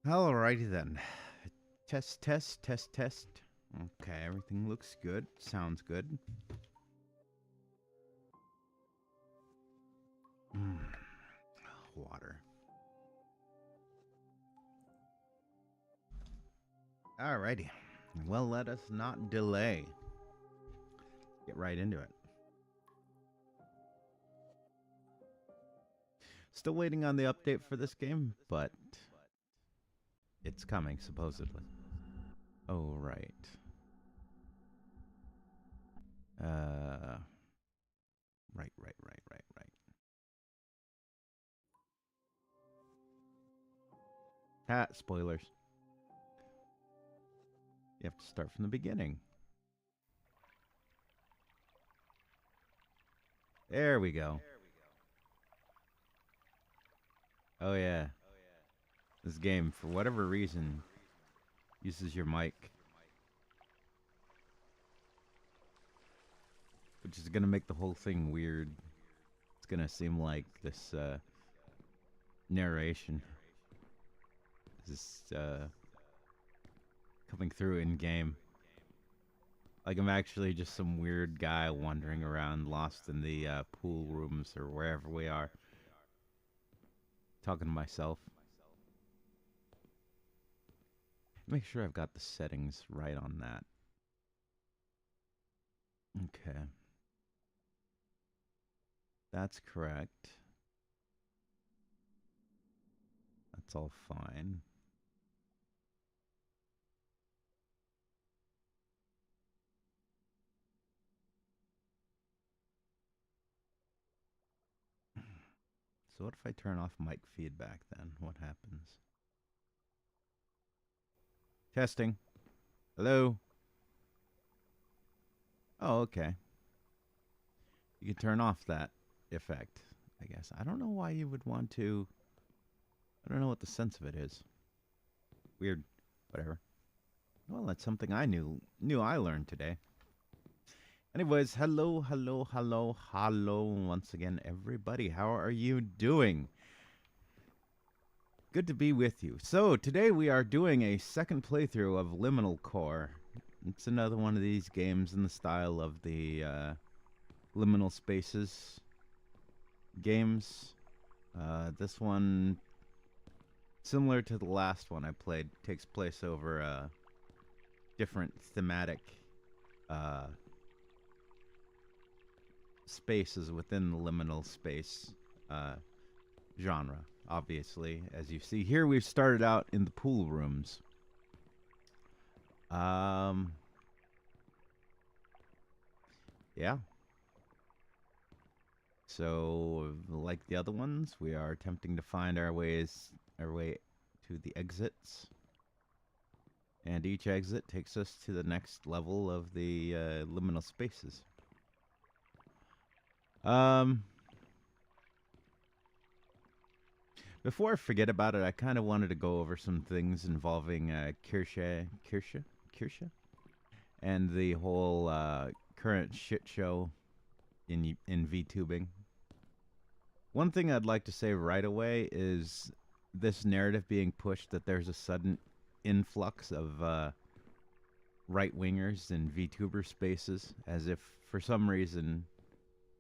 Alrighty then. Test, test, test, test. Okay, everything looks good. Sounds good. Mm, water. Alrighty. Well, let us not delay. Get right into it. Still waiting on the update for this game, but it's coming, supposedly. Oh, right. Uh, right. Spoilers. You have to start from the beginning. There we go. Oh, yeah. This game, for whatever reason, uses your mic, which is going to make the whole thing weird. It's going to seem like this narration is coming through in game. Like I'm actually just some weird guy wandering around lost in the pool rooms or wherever we are, talking to myself. Make sure I've got the settings right on that. Okay. That's correct. That's all fine. So what if I turn off mic feedback then? What happens? Testing. Hello? Oh, okay. You can turn off that effect, I guess. I don't know why you would want to. I don't know what the sense of it is. Weird. Whatever. Well, that's something I knew I learned today. Anyways, hello once again, everybody. How are you doing? Good to be with you. So, today we are doing a second playthrough of Liminalcore. It's another one of these games in the style of the Liminal Spaces games. This one, similar to the last one I played, takes place over different thematic spaces within the liminal space genre. Obviously, as you see here, we've started out in the pool rooms. Yeah. So, like the other ones, we are attempting to find our way to the exits, and each exit takes us to the next level of the liminal spaces. Before I forget about it, I kind of wanted to go over some things involving Kirsche, and the whole current shit show in VTubing. One thing I'd like to say right away is this narrative being pushed that there's a sudden influx of right wingers in VTuber spaces, as if for some reason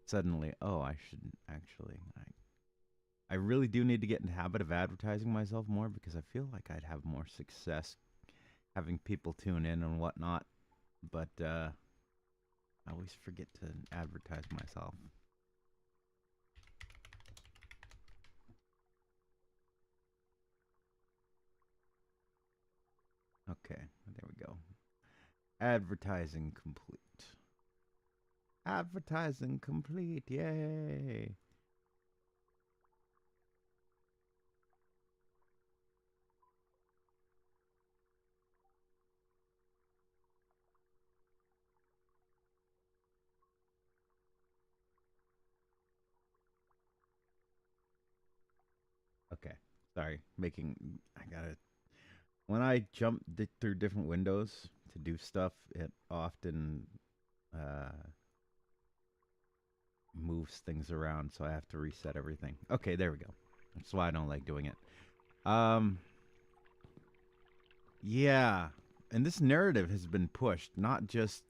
suddenly, oh, I should actually. I really do need to get in the habit of advertising myself more because I feel like I'd have more success having people tune in and whatnot. But I always forget to advertise myself. Okay, there we go. Advertising complete. Advertising complete. Yay. Okay. Sorry. When I jump through different windows to do stuff, it often moves things around, so I have to reset everything. Okay, there we go. That's why I don't like doing it. Um, Yeah, and this narrative has been pushed not just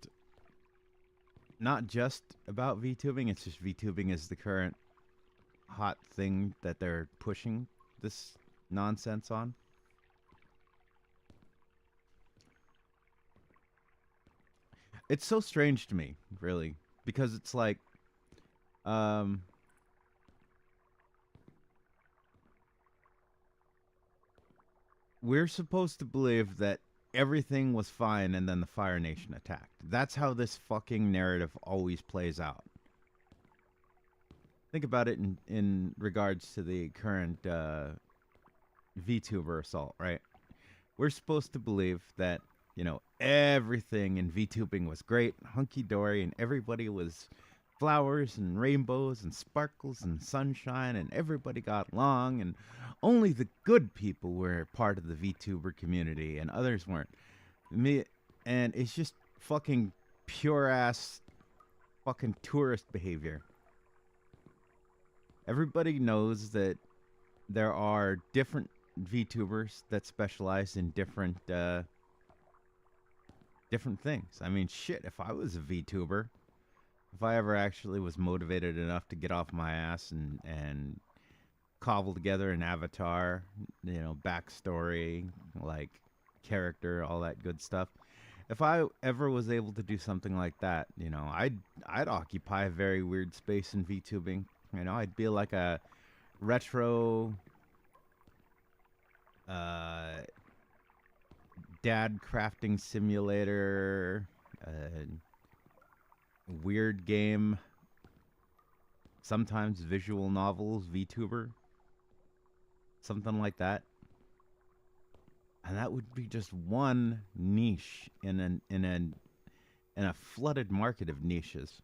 about VTubing. It's just VTubing is the current hot thing that they're pushing this nonsense on. It's so strange to me, really, because it's like, um, we're supposed to believe that everything was fine and then the Fire Nation attacked. That's how this fucking narrative always plays out. Think about it in regards to the current VTuber assault, right? We're supposed to believe that, everything in VTubing was great, hunky dory, and everybody was flowers and rainbows and sparkles and sunshine, and everybody got along, and only the good people were part of the VTuber community, and others weren't. Me, and it's just fucking pure ass fucking tourist behavior. Everybody knows that there are different VTubers that specialize in different things. I mean, shit, if I was a VTuber, if I ever actually was motivated enough to get off my ass and cobble together an avatar, backstory, like character, all that good stuff. If I ever was able to do something like that, I'd occupy a very weird space in VTubing. I'd be like a retro uh, dad crafting simulator, weird game, sometimes visual novels, VTuber, something like that. And that would be just one niche in a flooded market of niches.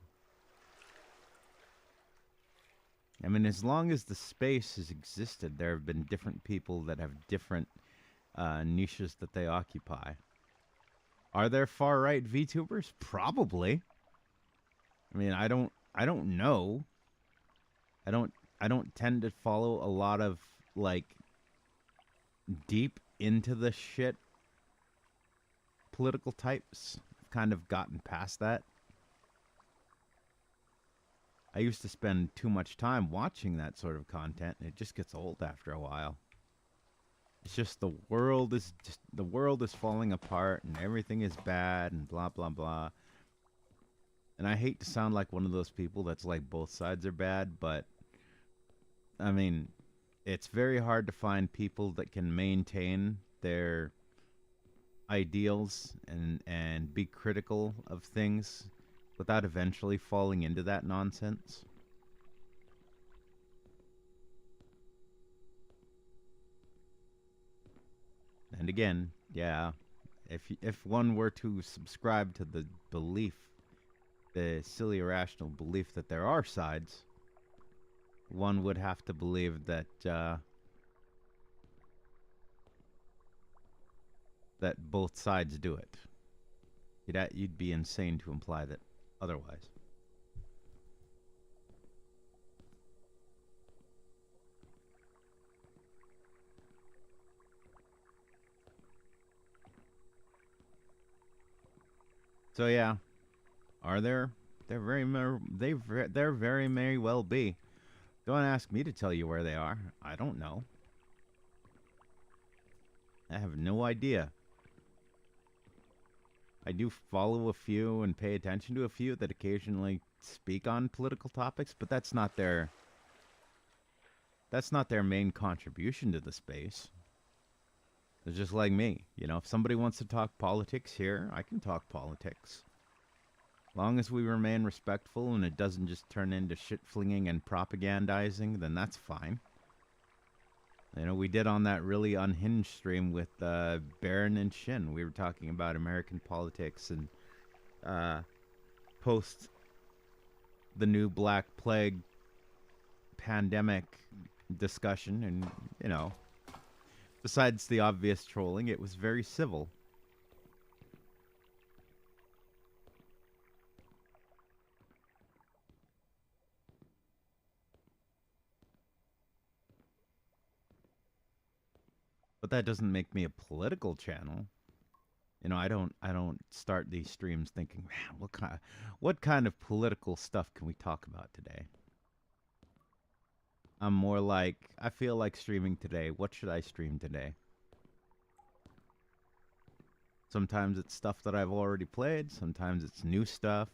I mean, as long as the space has existed, there have been different people that have different niches that they occupy. Are there far right VTubers? Probably. I mean, I don't know. I don't tend to follow a lot of like deep into the shit political types. I've kind of gotten past that. I used to spend too much time watching that sort of content, and it just gets old after a while. It's just the world is falling apart and everything is bad and blah blah blah. And I hate to sound like one of those people that's like both sides are bad, but I mean, it's very hard to find people that can maintain their ideals and be critical of things without eventually falling into that nonsense. And again, yeah, if one were to subscribe to the belief, the silly irrational belief that there are sides, one would have to believe that both sides do it. You'd be insane to imply that otherwise. So yeah, are there? There very may well be. Don't ask me to tell you where they are. I don't know. I have no idea. I do follow a few and pay attention to a few that occasionally speak on political topics, but that's not their main contribution to the space. It's just like me. If somebody wants to talk politics here, I can talk politics. Long as we remain respectful and it doesn't just turn into shit flinging and propagandizing, then that's fine. We did on that really unhinged stream with Baron and Shin. We were talking about American politics and post the new Black Plague pandemic discussion. And, besides the obvious trolling, it was very civil. But that doesn't make me a political channel. You know, I don't start these streams thinking, man, what kind of political stuff can we talk about today? I'm more like, I feel like streaming today. What should I stream today? Sometimes it's stuff that I've already played. Sometimes it's new stuff.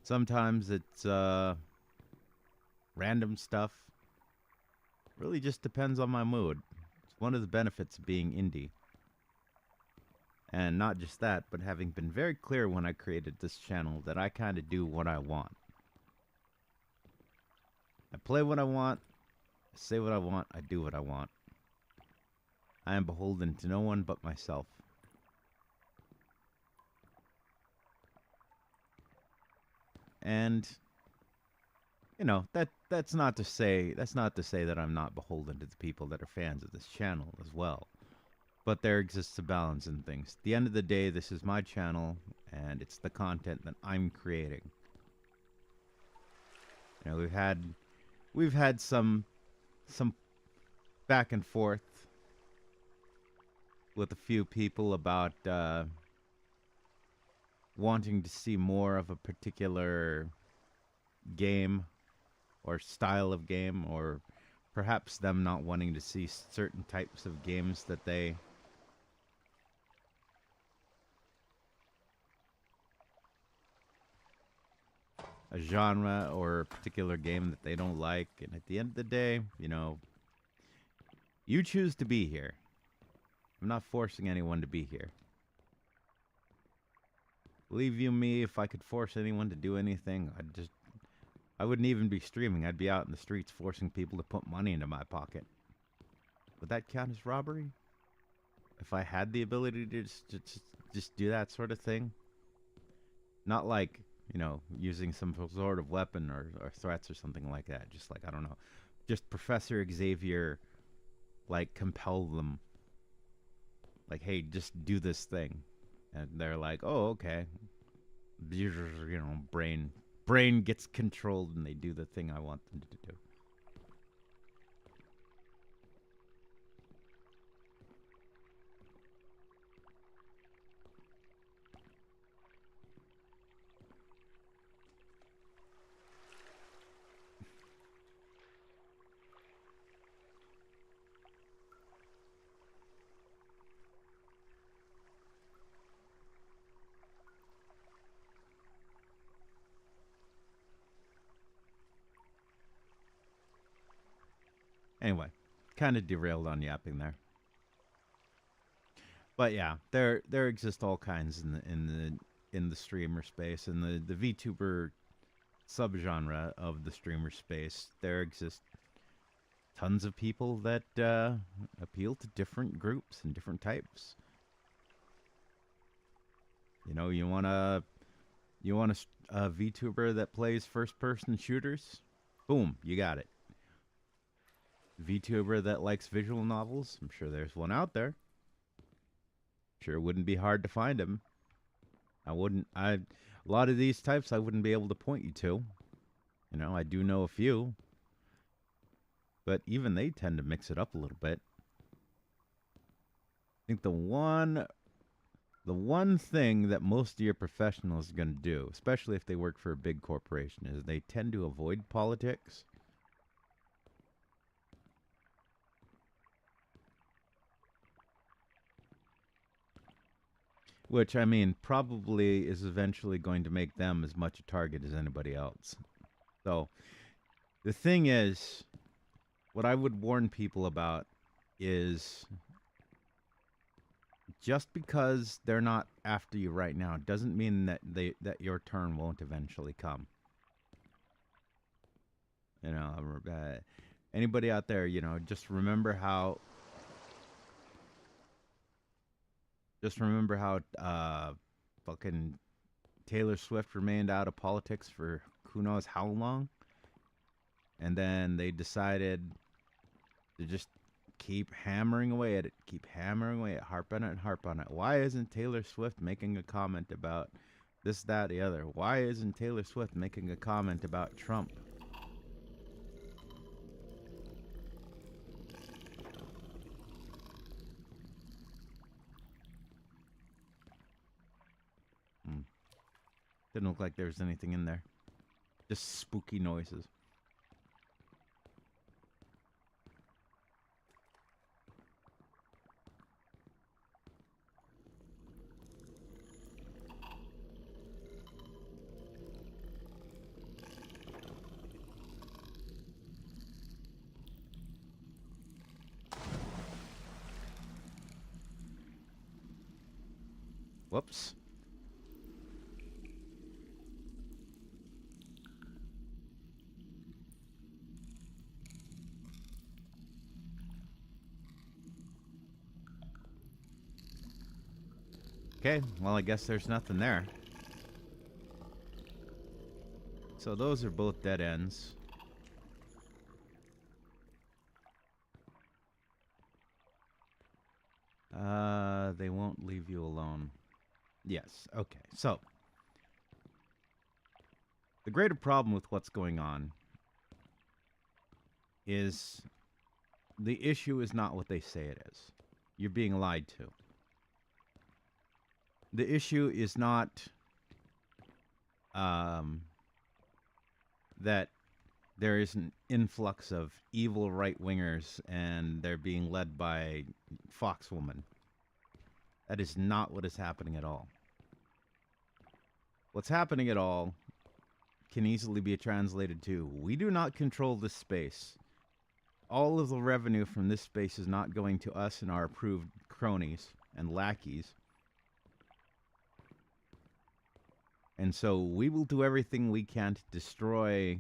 Sometimes it's random stuff. Really just depends on my mood. It's one of the benefits of being indie. And not just that, but having been very clear when I created this channel that I kind of do what I want. I play what I want, I say what I want, I do what I want. I am beholden to no one but myself. And you know, that's not to say that I'm not beholden to the people that are fans of this channel as well. But there exists a balance in things. At the end of the day, this is my channel and it's the content that I'm creating. You know, we've had some back and forth with a few people about wanting to see more of a particular game or style of game, or perhaps them not wanting to see certain types of games that they a genre or a particular game that they don't like. And at the end of the day, you know, you choose to be here. I'm not forcing anyone to be here. Believe you me, if I could force anyone to do anything, I wouldn't even be streaming. I'd be out in the streets forcing people to put money into my pocket. Would that count as robbery? If I had the ability to just do that sort of thing? Not like, you know, using some sort of weapon or threats or something like that. Just like, I don't know. Just Professor Xavier, like, compel them. Like, hey, just do this thing. And they're like, oh, okay. You know, brain gets controlled and they do the thing I want them to do. Anyway, kind of derailed on yapping there. But yeah, there exist all kinds in the streamer space, in the VTuber subgenre of the streamer space. There exist tons of people that appeal to different groups and different types. You know, you want a VTuber that plays first person shooters? Boom, you got it. VTuber that likes visual novels? I'm sure there's one out there. Sure wouldn't be hard to find him. A lot of these types I wouldn't be able to point you to. You know, I do know a few. But even they tend to mix it up a little bit. I think the one thing that most of your professionals are going to do, especially if they work for a big corporation, is they tend to avoid politics. Which, I mean, probably is eventually going to make them as much a target as anybody else. So, the thing is, what I would warn people about is just because they're not after you right now doesn't mean that your turn won't eventually come. You know, anybody out there, you know, just remember how fucking Taylor Swift remained out of politics for who knows how long. And then they decided to just keep hammering away at it, harp on it and harp on it. Why isn't Taylor Swift making a comment about this, that, the other? Why isn't Taylor Swift making a comment about Trump? Didn't look like there was anything in there. Just spooky noises. Whoops. Okay, well, I guess there's nothing there. So those are both dead ends. They won't leave you alone. Yes, okay. So, the greater problem with what's going on is the issue is not what they say it is. You're being lied to. The issue is not that there is an influx of evil right-wingers and they're being led by Foxwoman. That is not what is happening at all. What's happening at all can easily be translated to, we do not control this space. All of the revenue from this space is not going to us and our approved cronies and lackeys. And so we will do everything we can to destroy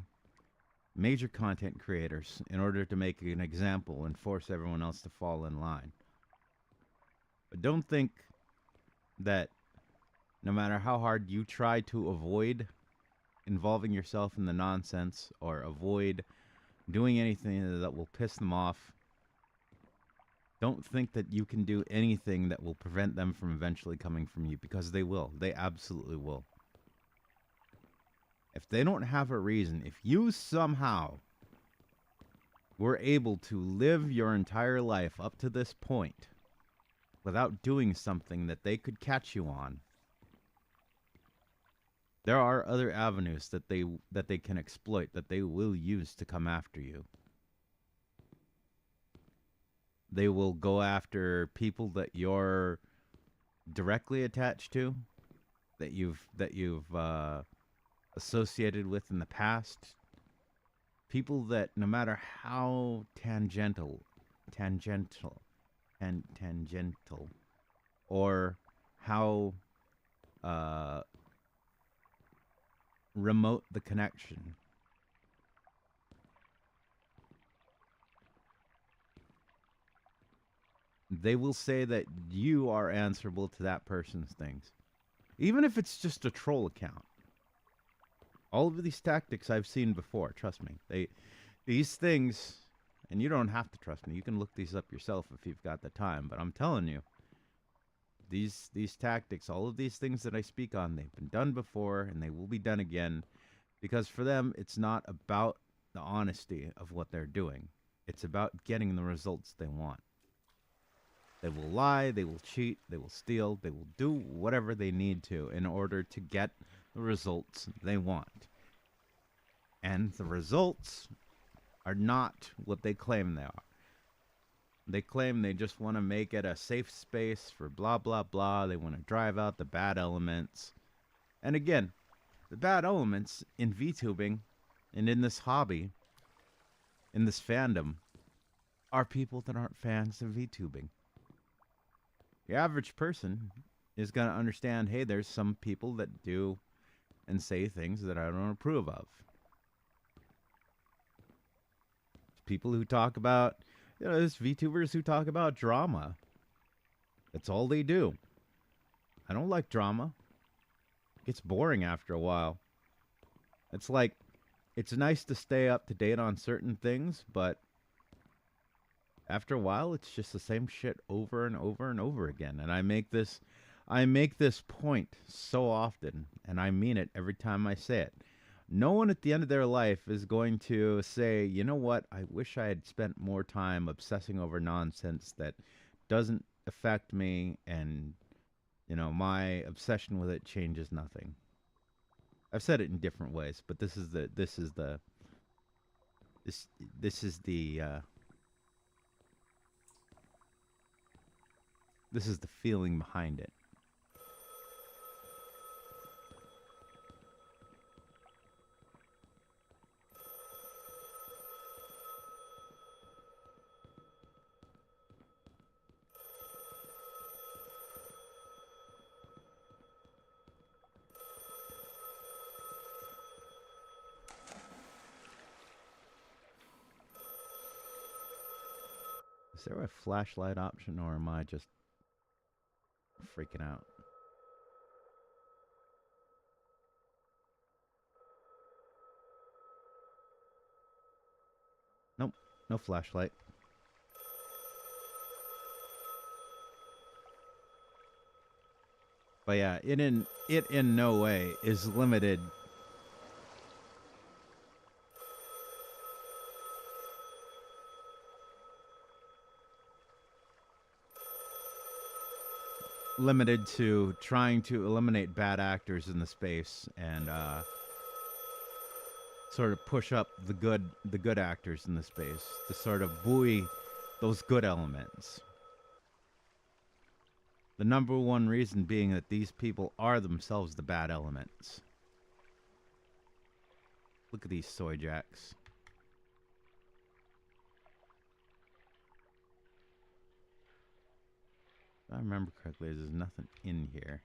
major content creators in order to make an example and force everyone else to fall in line. But don't think that no matter how hard you try to avoid involving yourself in the nonsense or avoid doing anything that will piss them off, don't think that you can do anything that will prevent them from eventually coming from you, because they will. They absolutely will. If they don't have a reason, if you somehow were able to live your entire life up to this point without doing something that they could catch you on, there are other avenues that they can exploit, that they will use to come after you. They will go after people that you're directly attached to, that you've associated with in the past. People that no matter how tangential, or how remote the connection, they will say that you are answerable to that person's things. Even if it's just a troll account. All of these tactics I've seen before, trust me. These things, and you don't have to trust me, you can look these up yourself if you've got the time, but I'm telling you, these tactics, all of these things that I speak on, they've been done before, and they will be done again, because for them, it's not about the honesty of what they're doing. It's about getting the results they want. They will lie, they will cheat, they will steal, they will do whatever they need to in order to get the results they want. And the results are not what they claim they are. They claim they just want to make it a safe space for blah, blah, blah. They want to drive out the bad elements. And again, the bad elements in VTubing and in this hobby, in this fandom, are people that aren't fans of VTubing. The average person is going to understand, hey, there's some people that do and say things that I don't approve of. People who talk about, there's VTubers who talk about drama. That's all they do. I don't like drama. It gets boring after a while. It's like, it's nice to stay up to date on certain things, but after a while, it's just the same shit over and over and over again. And I make this point so often, and I mean it every time I say it. No one at the end of their life is going to say, you know what, I wish I had spent more time obsessing over nonsense that doesn't affect me, and, my obsession with it changes nothing. I've said it in different ways, but this is the this this is the this is the feeling behind it. Is there a flashlight option, or am I just freaking out? Nope, no flashlight. But yeah, it in no way is limited to trying to eliminate bad actors in the space and sort of push up the good actors in the space to sort of buoy those good elements. The number one reason being that these people are themselves the bad elements. Look at these soy jacks. If I remember correctly, there's nothing in here.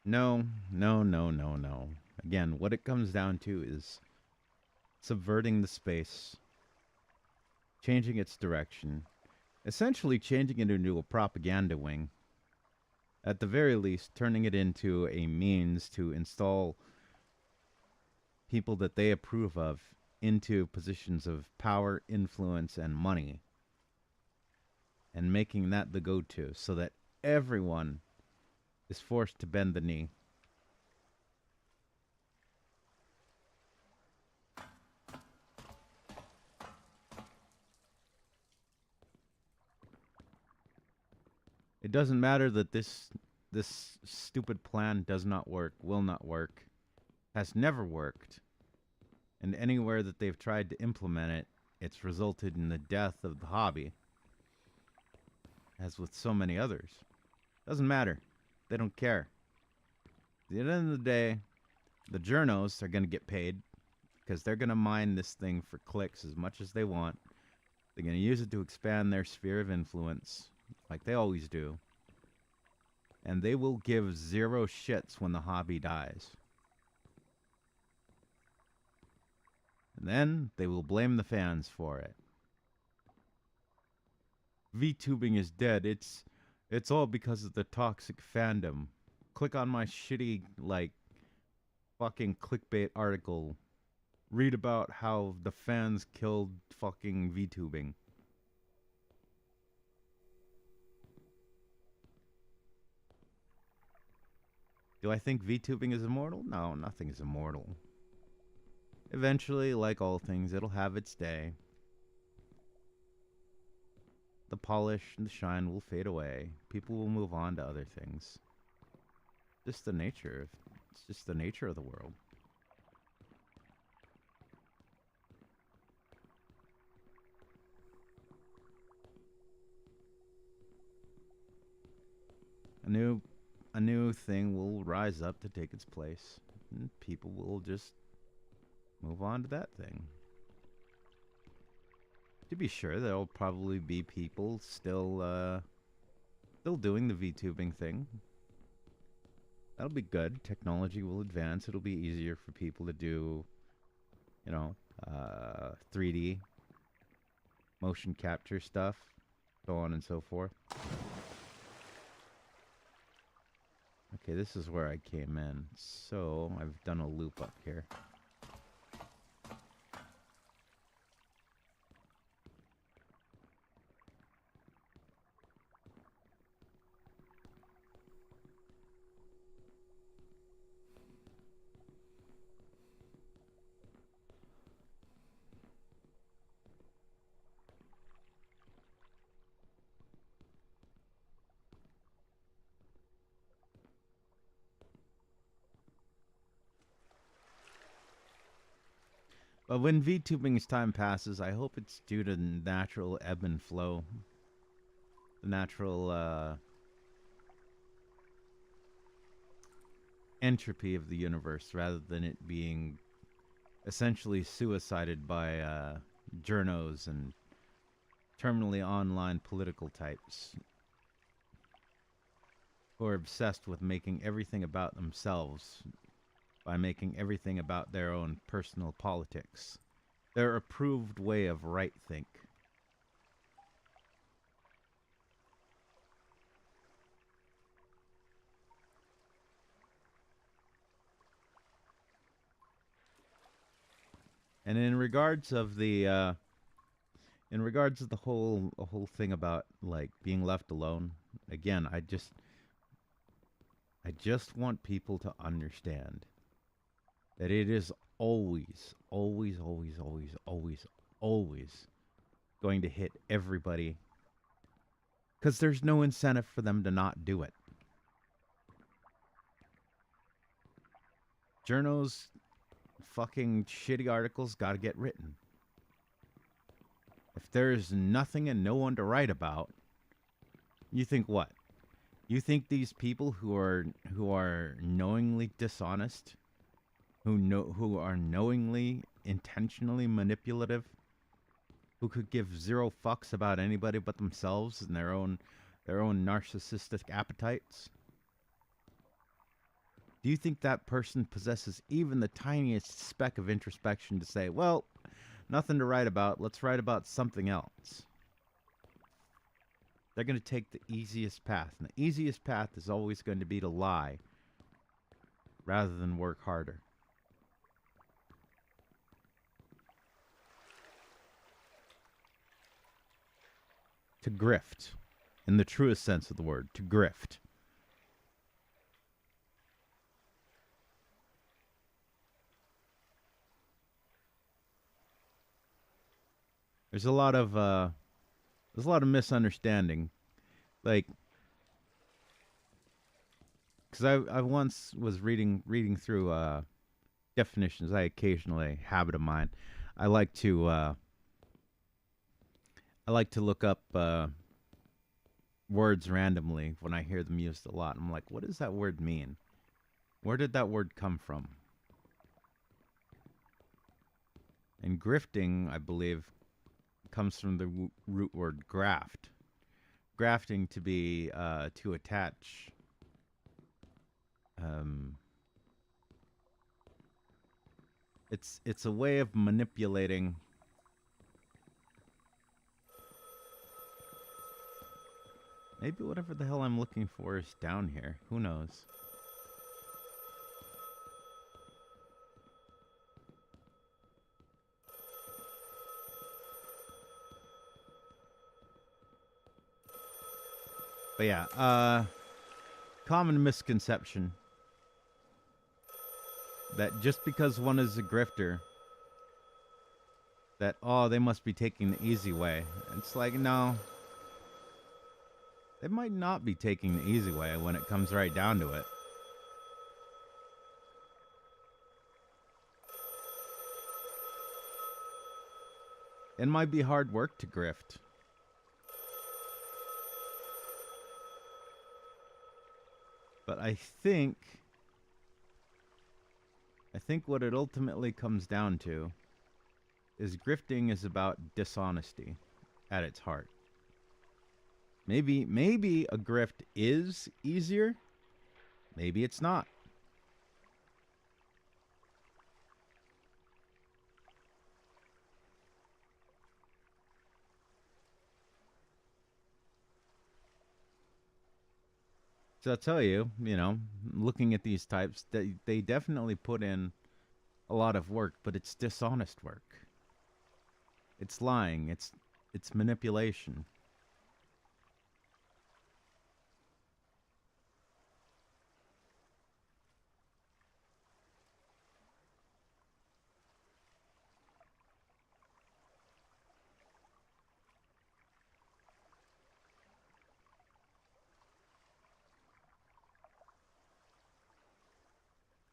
No, no, no, no, no. Again, what it comes down to is subverting the space, changing its direction, essentially changing it into a propaganda wing. At the very least, turning it into a means to install people that they approve of into positions of power, influence, and money, and making that the go to so that everyone is forced to bend the knee. It doesn't matter that this stupid plan does not work, will not work, has never worked, and anywhere that they've tried to implement it, it's resulted in the death of the hobby, as with so many others. Doesn't matter. They don't care. At the end of the day, the journos are going to get paid because they're going to mine this thing for clicks as much as they want. They're going to use it to expand their sphere of influence, like they always do. And they will give zero shits when the hobby dies. And then they will blame the fans for it. VTubing is dead. It's all because of the toxic fandom. Click on my shitty, like, fucking clickbait article. Read about how the fans killed fucking VTubing. Do I think VTubing is immortal? No, nothing is immortal. Eventually, like all things, it'll have its day. The polish and the shine will fade away. People will move on to other things. It's just the nature of the world. A new thing will rise up to take its place, and people will just move on to that thing. To be sure, there'll probably be people still doing the VTubing thing. That'll be good. Technology will advance. It'll be easier for people to do, 3D motion capture stuff, so on and so forth. Okay, this is where I came in. So, I've done a loop up here. But when VTubing's time passes, I hope it's due to natural ebb and flow. The natural entropy of the universe rather than it being essentially suicided by journos and terminally online political types who are obsessed with making everything about themselves by making everything about their own personal politics. Their approved way of right think. And in regards of the whole thing about like being left alone, again, I just want people to understand that it is always, always, always, always, always, always going to hit everybody because there's no incentive for them to not do it. Journos, fucking shitty articles gotta get written. If there's nothing and no one to write about, you think what? You think these people who are knowingly dishonest, who are knowingly intentionally manipulative, who could give zero fucks about anybody but themselves and their own narcissistic appetites? Do you think that person possesses even the tiniest speck of introspection to say, well, nothing to write about, let's write about something else? They're going to take the easiest path, and the easiest path is always going to be to lie rather than work harder. To grift, in the truest sense of the word, to grift. There's a lot of misunderstanding, like, because I once was reading through definitions. I occasionally, habit of mine, I like to look up words randomly when I hear them used a lot. I'm like, what does that word mean? Where did that word come from? And grifting, I believe, comes from the root word graft. Grafting to be to attach it's a way of manipulating maybe whatever the hell I'm looking for is down here. Who knows? But yeah, common misconception that just because one is a grifter, that, oh, they must be taking the easy way. It's like, no. They might not be taking the easy way when it comes right down to it. It might be hard work to grift. But I think what it ultimately comes down to is grifting is about dishonesty at its heart. Maybe a grift is easier. Maybe it's not. So I'll tell you, looking at these types, they definitely put in a lot of work, but it's dishonest work. It's lying. It's manipulation.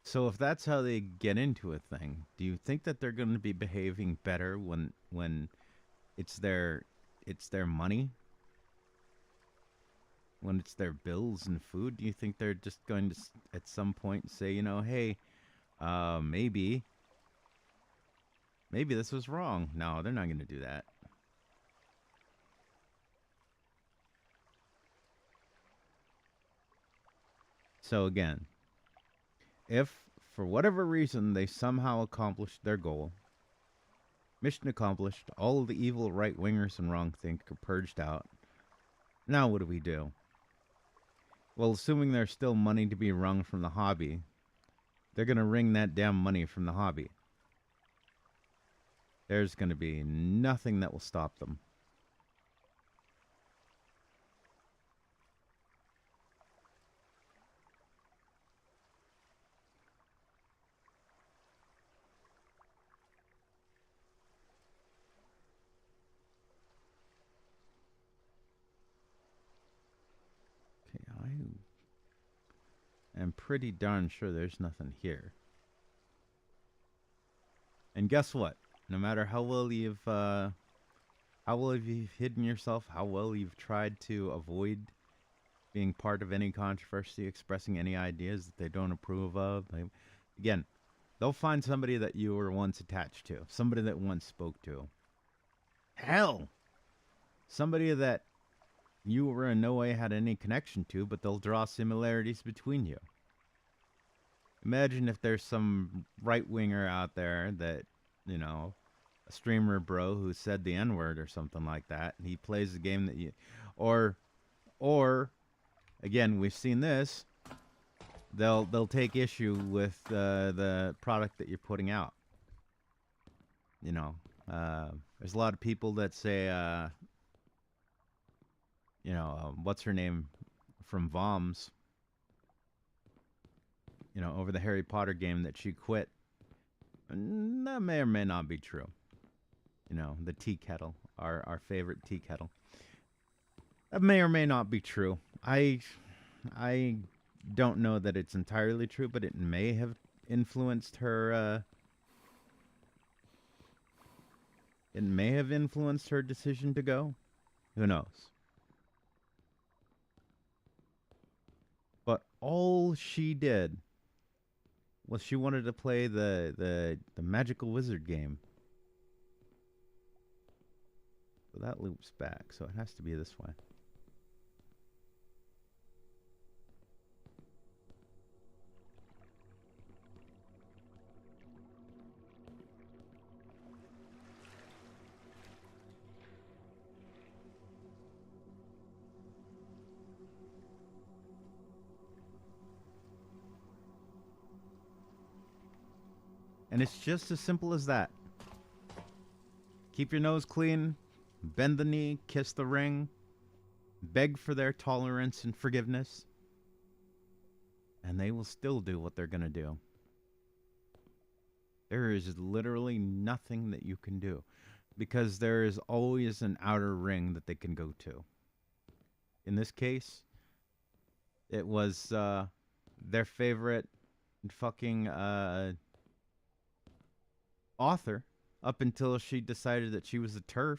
So if that's how they get into a thing, do you think that they're going to be behaving better when it's their money, when it's their bills and food? Do you think they're just going to at some point say, hey, maybe this was wrong? No, they're not going to do that. So again, if for whatever reason they somehow accomplished their goal, mission accomplished, all of the evil right wingers and wrong think are purged out. Now what do we do? Well, assuming there's still money to be wrung from the hobby, they're going to wring that damn money from the hobby. There's going to be nothing that will stop them. Okay, I am pretty darn sure there's nothing here. And guess what? No matter how well you've hidden yourself, how well you've tried to avoid being part of any controversy, expressing any ideas that they don't approve of, again, they'll find somebody that you were once attached to, somebody that once spoke to. Hell, somebody that you were in no way had any connection to, but they'll draw similarities between you. Imagine if there's some right winger out there that, a streamer bro who said the N word or something like that. And he plays the game that you, or again, we've seen this. They'll take issue with the product that you're putting out. There's a lot of people that say, what's her name from Voms, over the Harry Potter game that she quit. And that may or may not be true. The tea kettle, our favorite tea kettle. That may or may not be true. I don't know that it's entirely true, but it may have influenced her. It may have influenced her decision to go. Who knows? But all she did was she wanted to play the magical wizard game. So that loops back, so it has to be this way. And it's just as simple as that. Keep your nose clean, bend the knee, kiss the ring, beg for their tolerance and forgiveness, and they will still do what they're going to do. There is literally nothing that you can do because there is always an outer ring that they can go to. In this case, it was their favorite fucking author up until she decided that she was a TERF.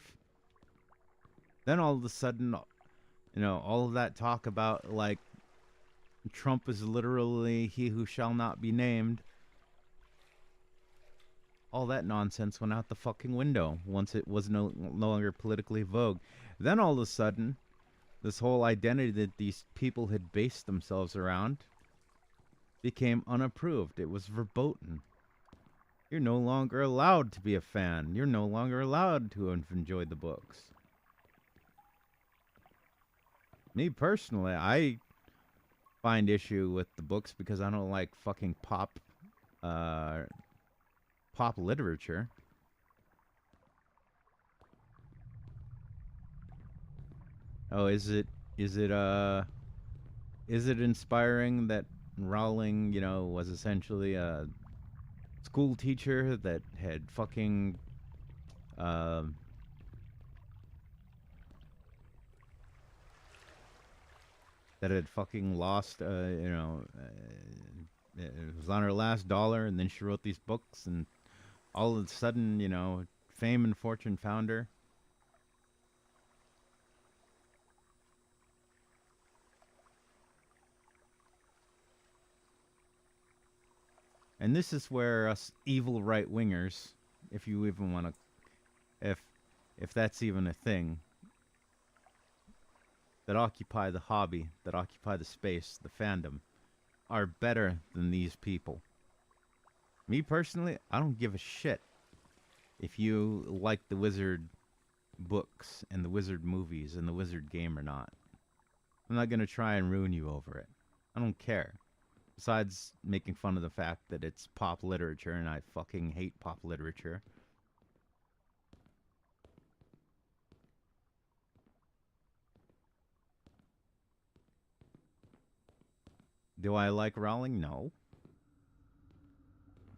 Then all of a sudden, all of that talk about like Trump is literally he who shall not be named. All that nonsense went out the fucking window once it was no longer politically vogue. Then all of a sudden, this whole identity that these people had based themselves around became unapproved. It was verboten. You're no longer allowed to be a fan. You're no longer allowed to have enjoyed the books. Me personally, find issue with the books because I don't like fucking uh, pop literature. Oh, is it is it inspiring that Rowling, you know, was essentially a school teacher that had fucking um that had fucking lost, it was on her last dollar, and then she wrote these books, and all of a sudden, you know, fame and fortune found her. And this is where us evil right wingers, if you even want to, if if that's even a thing, that occupy the hobby, that occupy the space, the fandom, are better than these people. Me personally, I don't give a shit if you like the Wizard books and the Wizard movies and the Wizard game or not. I'm not gonna try and ruin you over it. I don't care. Besides making fun of the fact that it's pop literature and I fucking hate pop literature. Do I like Rowling? No.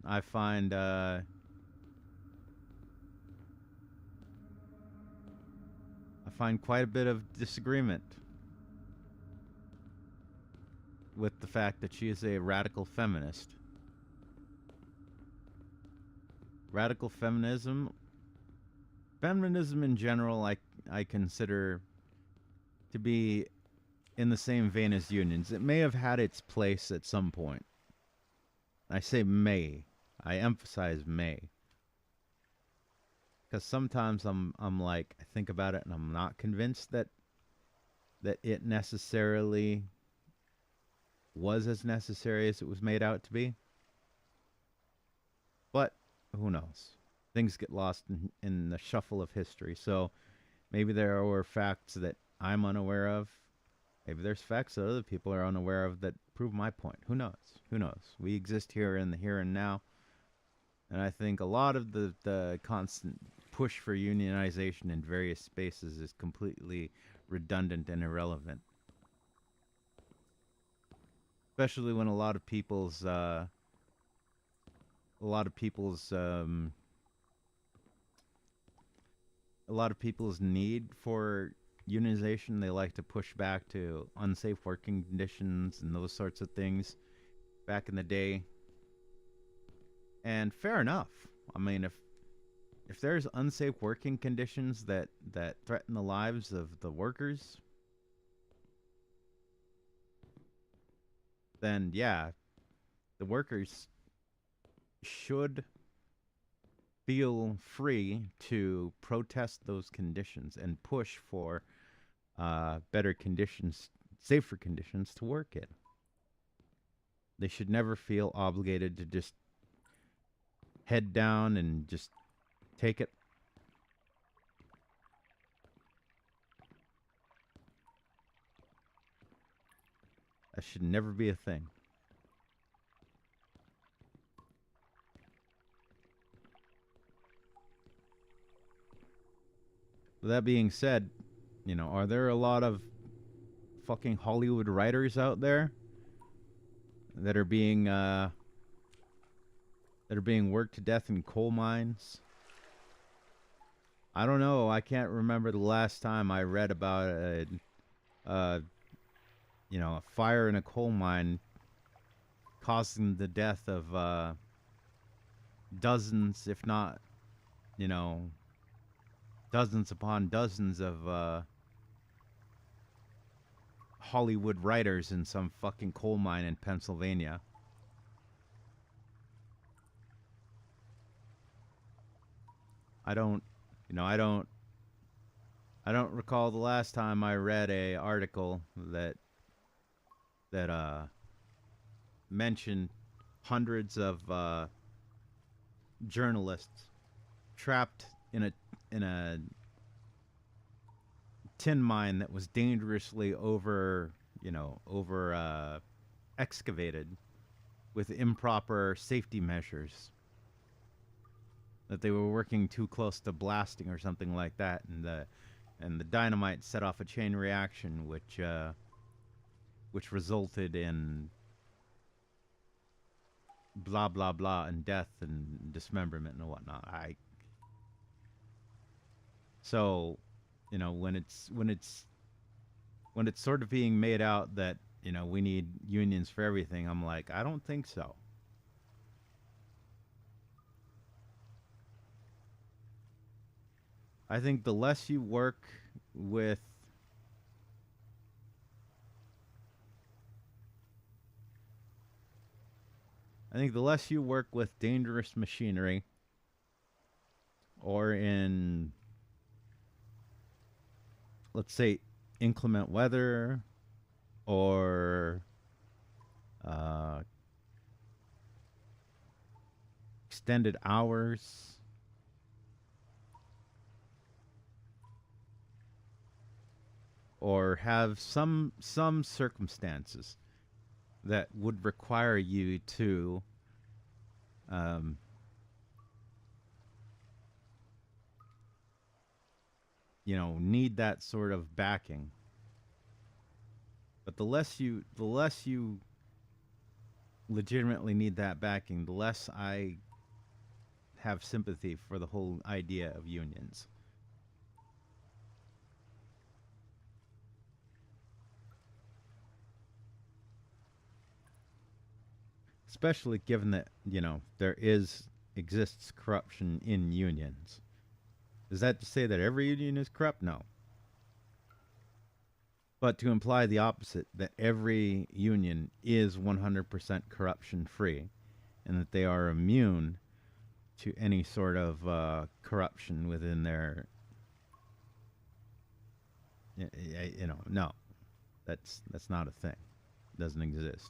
I find I find quite a bit of disagreement with the fact that she is a radical feminist. Radical feminism in general, I consider to be in the same vein as unions. It may have had its place at some point. I say may. I emphasize may. Because sometimes I'm like, I think about it and I'm not convinced that it necessarily was as necessary as it was made out to be. But who knows? Things get lost in the shuffle of history. So maybe there were facts that I'm unaware of. Maybe there's facts that other people are unaware of that prove my point. Who knows? Who knows? We exist here in the here and now. And I think a lot of the constant push for unionization in various spaces is completely redundant and irrelevant. Especially when a lot of people's a lot of people's need for unionization, they like to push back to unsafe working conditions and those sorts of things back in the day. And fair enough. I mean, if there's unsafe working conditions that threaten the lives of the workers, then yeah, the workers should feel free to protest those conditions and push for better conditions, safer conditions to work in. They should never feel obligated to just head down and just take it. That should never be a thing. With that being said, you know, are there a lot of fucking Hollywood writers out there that are being worked to death in coal mines? I don't know. I can't remember the last time I read about uh, a fire in a coal mine causing the death of dozens, if not, you know, dozens upon dozens of Hollywood writers in some fucking coal mine in Pennsylvania. I don't, you know, I don't recall the last time I read a article that mentioned hundreds of journalists trapped in a tin mine that was dangerously over excavated with improper safety measures, that they were working too close to blasting or something like that, and the dynamite set off a chain reaction, which resulted in blah blah blah and death and dismemberment and whatnot. So, you know, when it's sort of being made out that, you know, we need unions for everything, I'm like, I don't think so. I think the less you work with I think the less you work with dangerous machinery or in, let's say, inclement weather or uh, extended hours, or have some circumstances that would require you to um, you know, need that sort of backing. But the less you legitimately need that backing, the less I have sympathy for the whole idea of unions. Especially given that, you know, there exists corruption in unions. Is that to say that every union is corrupt? No. But to imply the opposite, that every union is 100% corruption free and that they are immune to any sort of corruption within their, you know, no. That's not a thing. It doesn't exist.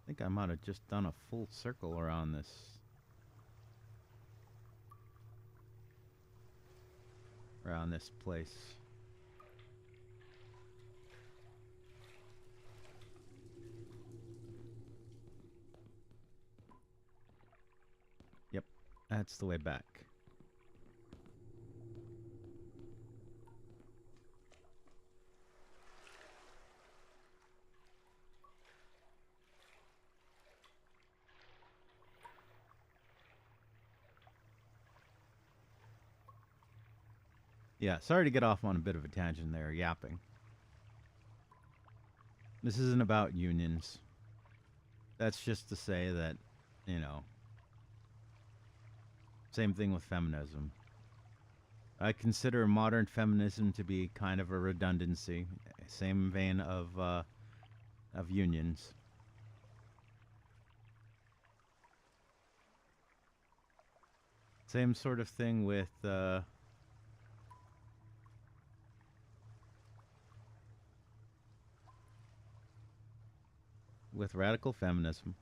I think I might have just done a full circle around this place. Yep, that's the way back. Yeah, sorry to get off on a bit of a tangent there, yapping. This isn't about unions. That's just to say that, you know, same thing with feminism. I consider modern feminism to be kind of a redundancy, same vein of unions. Same sort of thing with radical feminism.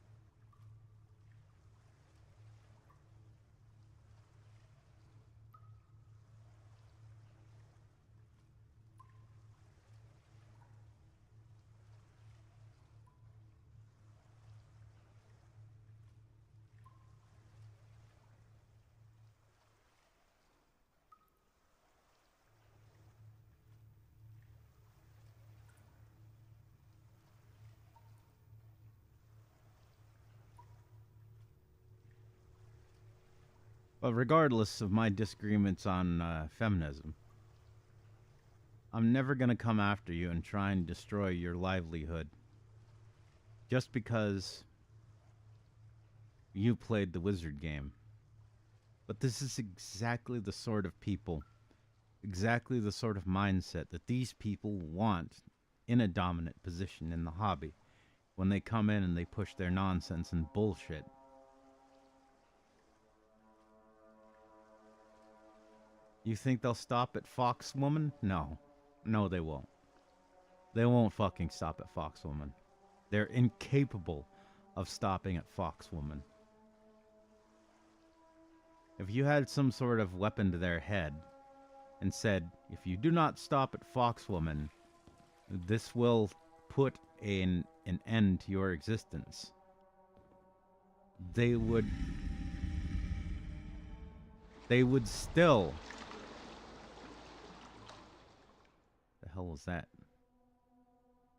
But regardless of my disagreements on feminism, I'm never going to come after you and try and destroy your livelihood just because you played the wizard game. But this is exactly the sort of people, exactly the sort of mindset that these people want in a dominant position in the hobby. when they come in and they push their nonsense and bullshit. You think they'll stop at Foxwoman? No. No, they won't. They won't fucking stop at Foxwoman. They're incapable of stopping at Foxwoman. If you had some sort of weapon to their head and said, if you do not stop at Foxwoman, this will put an end to your existence, they would still... The hell was that?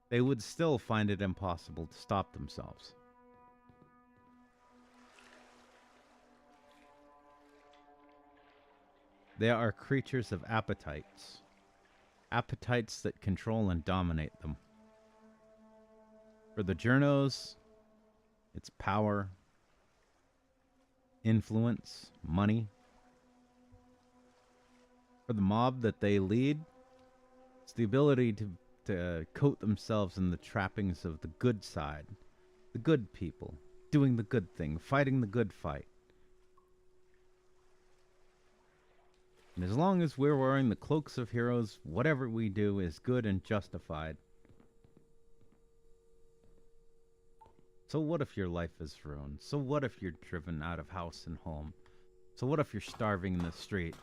They would still find it impossible to stop themselves. They are creatures of appetites. Appetites that control and dominate them. For the journos, it's power, influence, money. For the mob that they lead, it's the ability to coat themselves in the trappings of the good side, the good people, doing the good thing, fighting the good fight. And as long as we're wearing the cloaks of heroes, whatever we do is good and justified. So what if your life is ruined? So what if you're driven out of house and home? So what if you're starving in the street?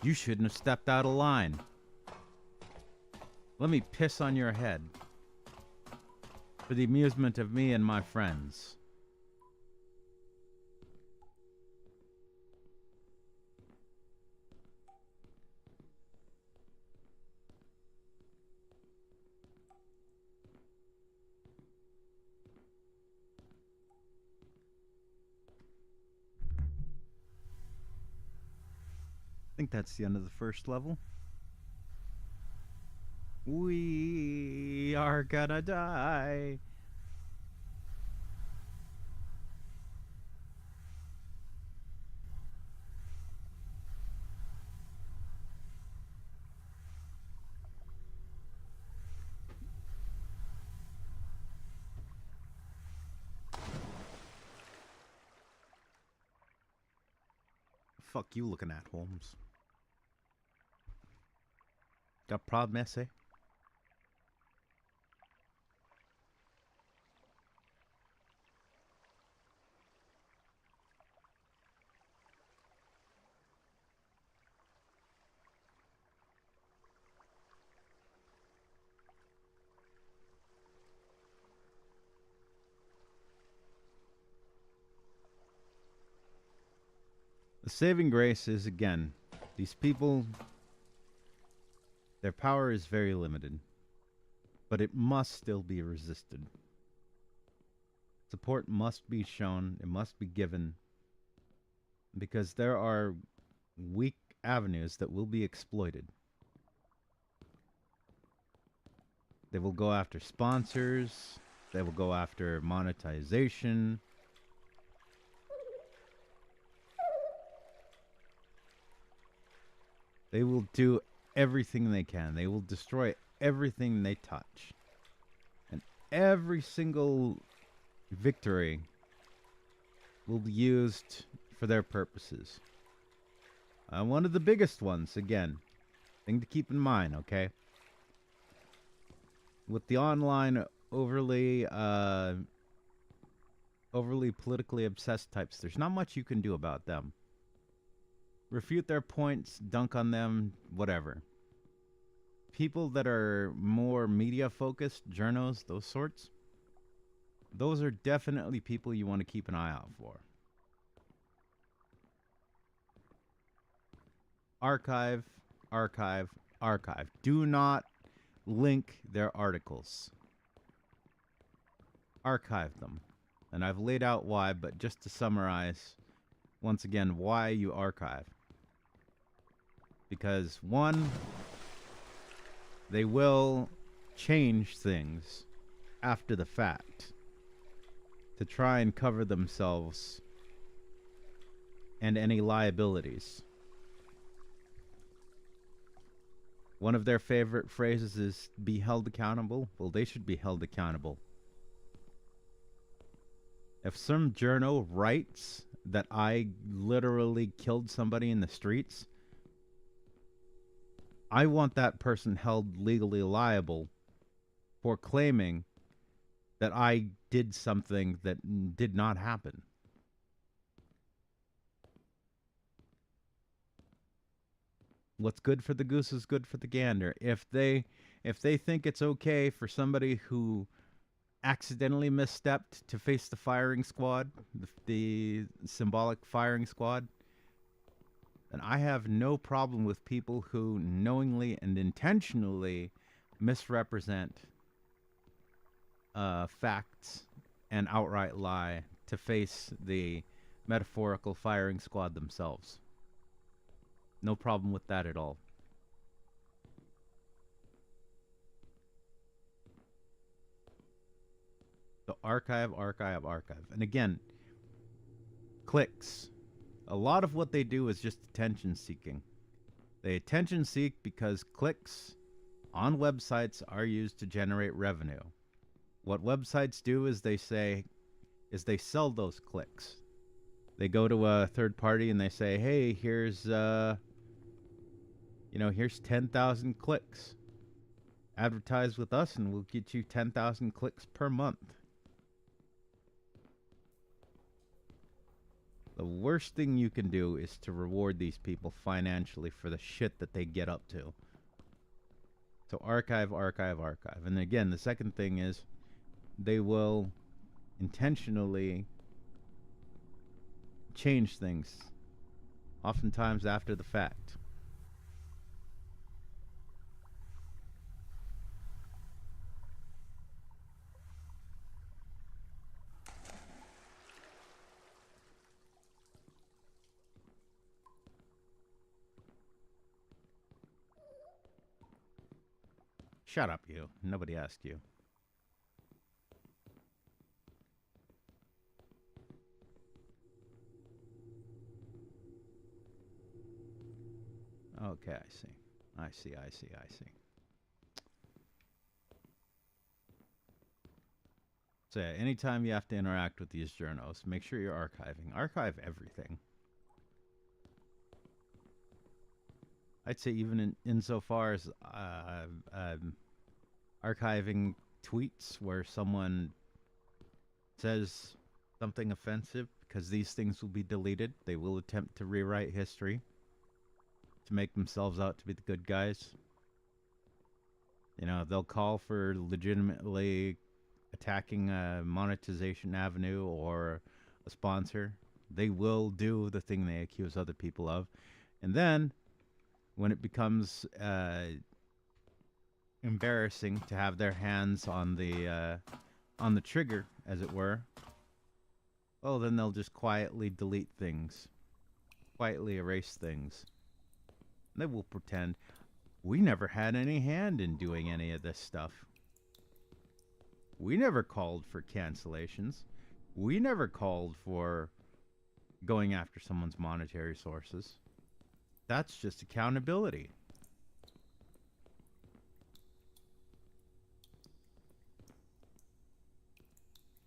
You shouldn't have stepped out of line. Let me piss on your head. For the amusement of me and my friends. I think that's the end of the first level. We are gonna die. Fuck you looking at, Holmes? Got a problem, essay? The saving grace is, again, these people, their power is very limited, but it must still be resisted. Support must be shown, it must be given, because there are weak avenues that will be exploited. They will go after sponsors, they will go after monetization. They will do everything they can. They will destroy everything they touch. And every single victory will be used for their purposes. One of the biggest ones, again, thing to keep in mind, okay? With the online overly politically obsessed types, there's not much you can do about them. Refute their points, dunk on them, whatever. People that are more media-focused, journos, those sorts, those are definitely people you want to keep an eye out for. Archive, archive, archive. Do not link their articles. Archive them. And I've laid out why, but just to summarize, once again, why you archive. Because, one, they will change things after the fact to try and cover themselves and any liabilities. One of their favorite phrases is be held accountable. Well, they should be held accountable If some journo writes that I literally killed somebody in the streets, I want that person held legally liable for claiming that I did something that did not happen. What's good for the goose is good for the gander. If they think it's okay for somebody who accidentally misstepped to face the firing squad, the symbolic firing squad, then I have no problem with people who knowingly and intentionally misrepresent facts and outright lie to face the metaphorical firing squad themselves. No problem with that at all. So archive, archive, archive. And again, clicks. A lot of what they do is just attention seeking. They attention seek because clicks on websites are used to generate revenue. What websites do is they sell those clicks. They go to a third party and they say, "Hey, here's here's 10,000 clicks. Advertise with us and we'll get you 10,000 clicks per month." The worst thing you can do is to reward these people financially for the shit that they get up to. So archive, archive, archive. And again, the second thing is they will intentionally change things, oftentimes after the fact. Shut up, you. Nobody asked you. Okay, I see. I see, I see, I see. So yeah, anytime you have to interact with these journals, make sure you're archiving. Archive everything. I'd say even insofar as archiving tweets where someone says something offensive, because these things will be deleted. They will attempt to rewrite history to make themselves out to be the good guys. You know, they'll call for legitimately attacking a monetization avenue or a sponsor. They will do the thing they accuse other people of. And then, when it becomes embarrassing to have their hands on the trigger, as it were, well, then they'll just quietly delete things, quietly erase things. They will pretend we never had any hand in doing any of this stuff. We never called for cancellations. We never called for going after someone's monetary sources. That's just accountability.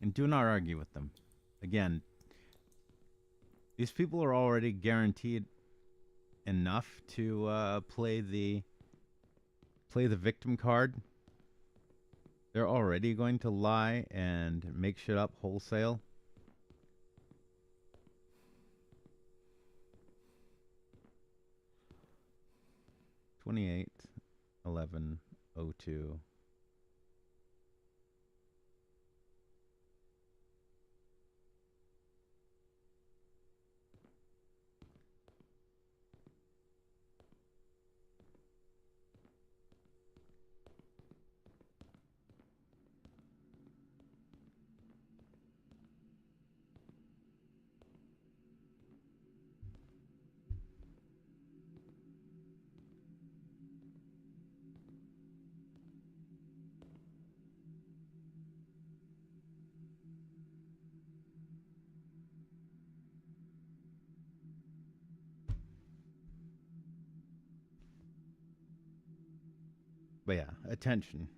And do not argue with them. Again, these people are already guaranteed enough to play the victim card. They're already going to lie and make shit up wholesale. (28, 11, 02). But yeah, attention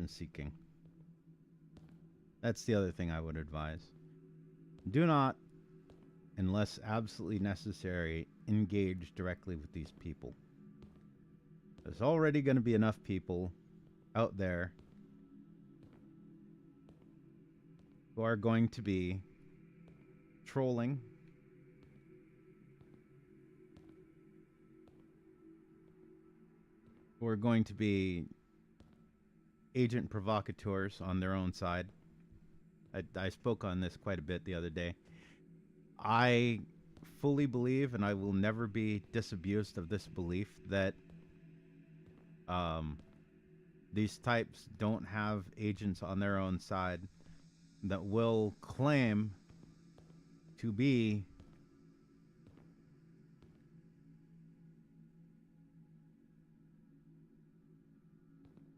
seeking. That's the other thing I would advise. Do not, unless absolutely necessary, engage directly with these people. There's already going to be enough people out there who are going to be trolling, who are going to be agent provocateurs on their own side. I spoke on this quite a bit the other day. I fully believe, and I will never be disabused of this belief, that these types don't have agents on their own side that will claim to be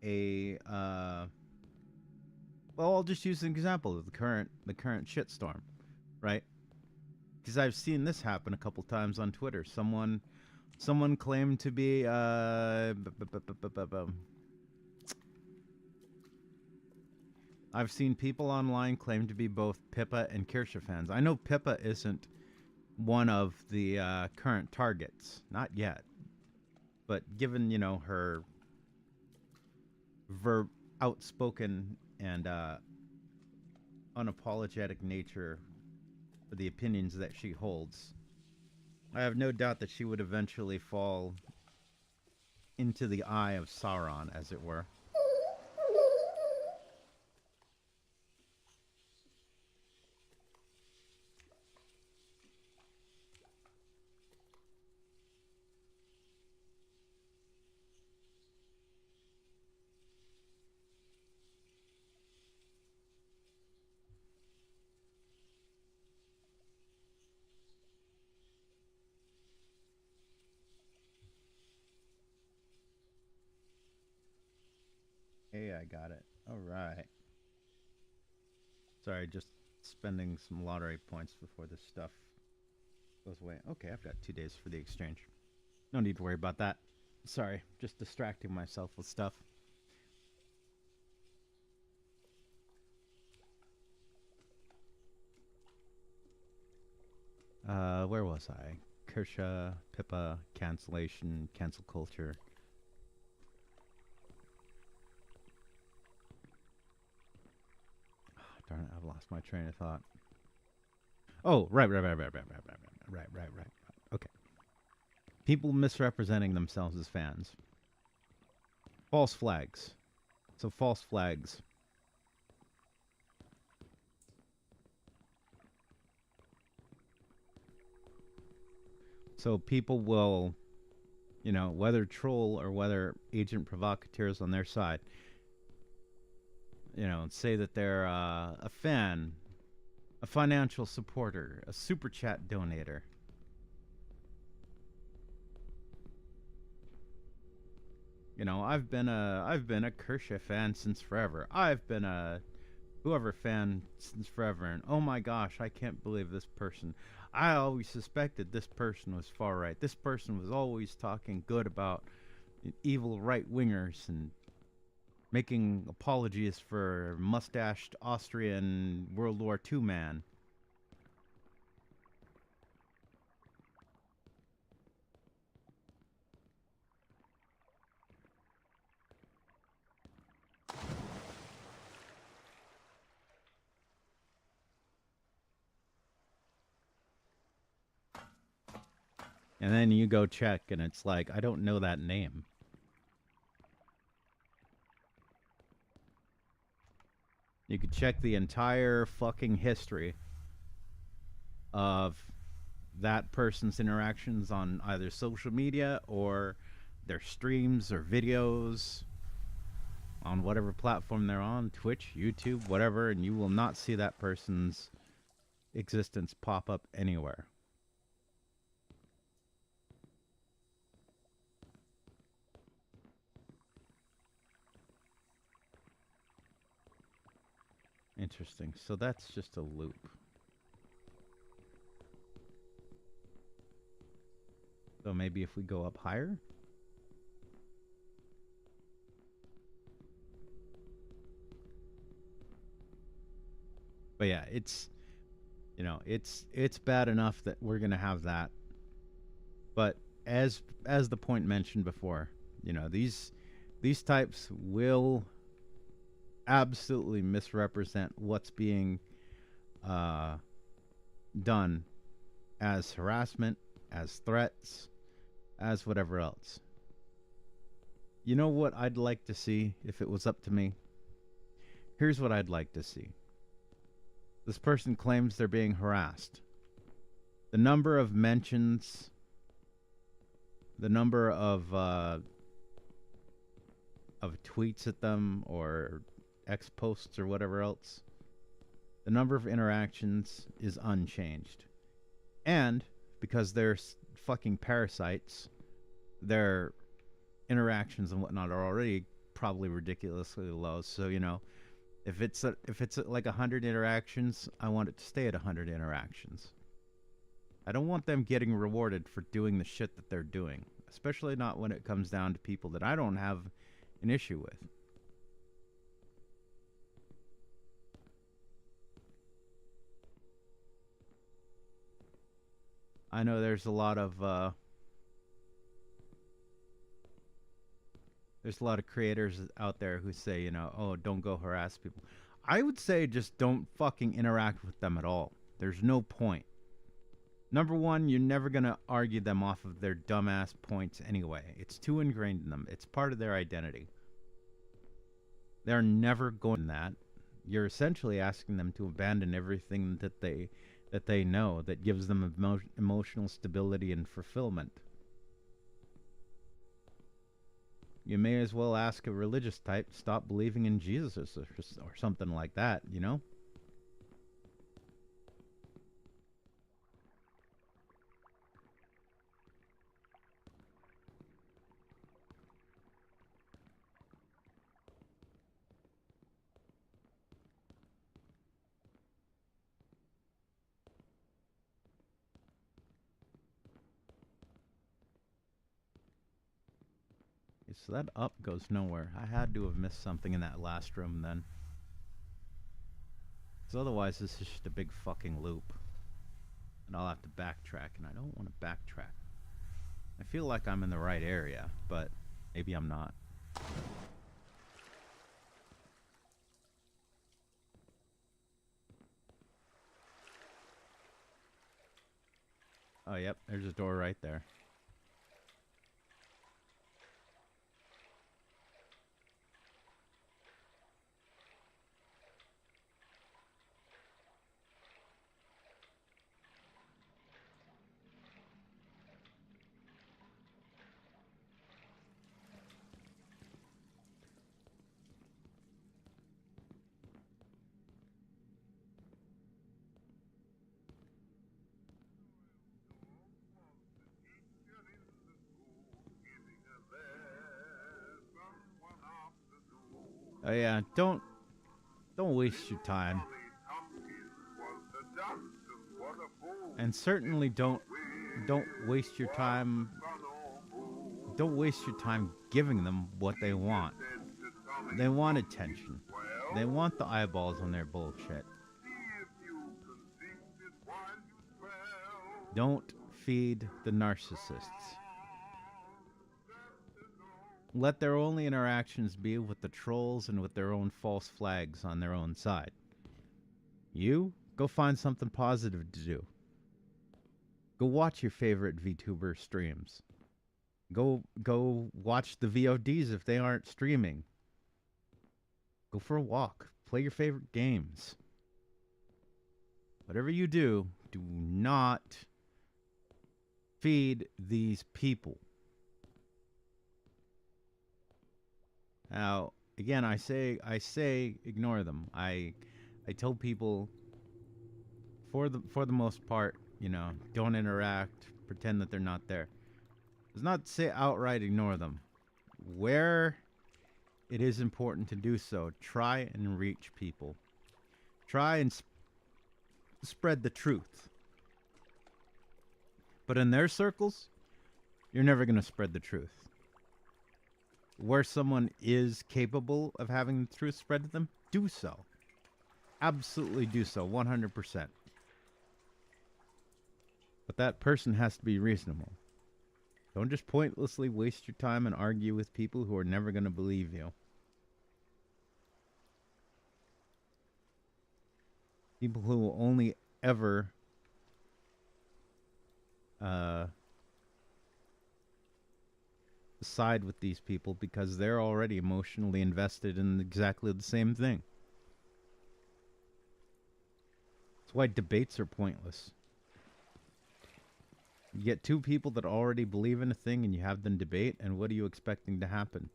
a well, I'll just use an example of the current shitstorm, right? Because I've seen this happen a couple times on Twitter. Someone claimed to be I've seen people online claim to be both Pippa and Kirsche fans. I know Pippa isn't one of the current targets, not yet. But given, you know, her outspoken and unapologetic nature for the opinions that she holds, I have no doubt that she would eventually fall into the eye of Sauron, as it were. Hey, I got it. All right. Sorry, just spending some lottery points before this stuff goes away. Okay, I've got 2 days for the exchange. No need to worry about that. Sorry, just distracting myself with stuff. Where was I? Kirsche, Pippa, cancellation, cancel culture. Darn it, I've lost my train of thought. Oh, right. Okay. People misrepresenting themselves as fans. False flags. So false flags. So people will, you know, whether troll or whether agent provocateurs on their side, you know, say that they're a fan, a financial supporter, a super chat donator. You know, I've been a Kirsche fan since forever. I've been a whoever fan since forever, and oh my gosh, I can't believe this person. I always suspected this person was far right. This person was always talking good about evil right wingers and making apologies for mustached Austrian World War II man. And then you go check, and it's like, I don't know that name. You could check the entire fucking history of that person's interactions on either social media or their streams or videos on whatever platform they're on, Twitch, YouTube, whatever, and you will not see that person's existence pop up anywhere. Interesting. So that's just a loop. So maybe if we go up higher? But yeah, You know, it's bad enough that we're gonna have that. But as the point mentioned before, you know, these types will absolutely misrepresent what's being uh, done as harassment, as threats, as whatever else. You know what I'd like to see if it was up to me? Here's what I'd like to see. This person claims they're being harassed. The number of mentions, the number of tweets at them or X posts or whatever else, the number of interactions is unchanged. And because they're fucking parasites, their interactions and whatnot are already probably ridiculously low. So, you know, if it's like 100 interactions, I want it to stay at 100 interactions. I don't want them getting rewarded for doing the shit that they're doing, especially not when it comes down to people that I don't have an issue with. I know there's a lot of creators out there who say, you know, oh, don't go harass people. I would say just don't fucking interact with them at all. There's no point. Number one, you're never going to argue them off of their dumbass points anyway. It's too ingrained in them. It's part of their identity. They're never going to that. You're essentially asking them to abandon everything that they know that gives them emotional stability and fulfillment. You may as well ask a religious type to stop believing in Jesus or something like that, you know? So that up goes nowhere. I had to have missed something in that last room then. Because otherwise this is just a big fucking loop. And I'll have to backtrack, and I don't want to backtrack. I feel like I'm in the right area, but maybe I'm not. Oh, yep, there's a door right there. Oh yeah, don't waste your time. And certainly don't waste your time. Don't waste your time giving them what they want. They want attention. They want the eyeballs on their bullshit. Don't feed the narcissists. Let their only interactions be with the trolls and with their own false flags on their own side. You, go find something positive to do. Go watch your favorite VTuber streams. Go watch the VODs if they aren't streaming. Go for a walk. Play your favorite games. Whatever you do, do not feed these people. Now, again, I say ignore them. I tell people for the most part, you know, don't interact, pretend that they're not there. Does not say outright ignore them. Where it is important to do so, try and reach people. Try and spread the truth. But in their circles, you're never going to spread the truth. Where someone is capable of having the truth spread to them, do so. Absolutely do so, 100%. But that person has to be reasonable. Don't just pointlessly waste your time and argue with people who are never going to believe you. People who will only ever side with these people because they're already emotionally invested in exactly the same thing. That's why debates are pointless. You get two people that already believe in a thing and you have them debate, and what are you expecting to happen?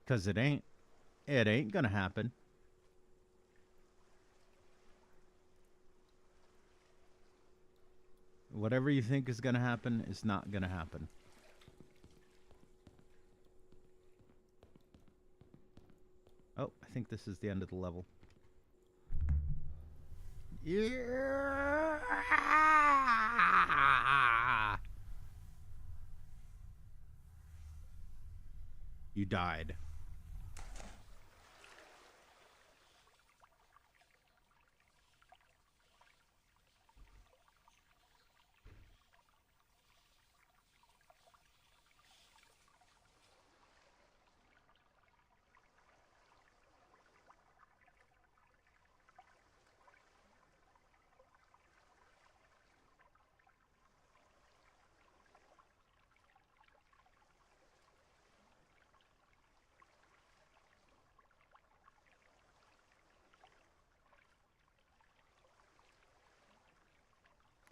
Because it ain't. It ain't gonna happen. Whatever you think is gonna happen is not gonna happen. Oh, I think this is the end of the level. Yeah. You died.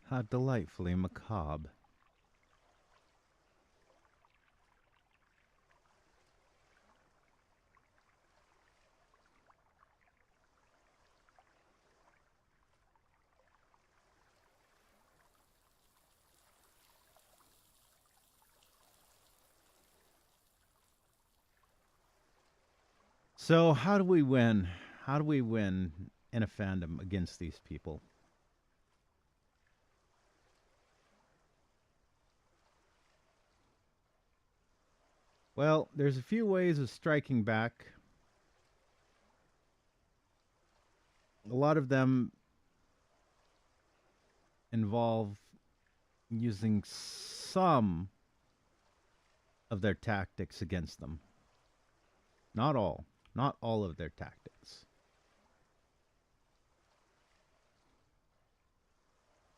How delightfully macabre. So, how do we win? How do we win in a fandom against these people? Well, there's a few ways of striking back. A lot of them involve using some of their tactics against them. Not all. Not all of their tactics.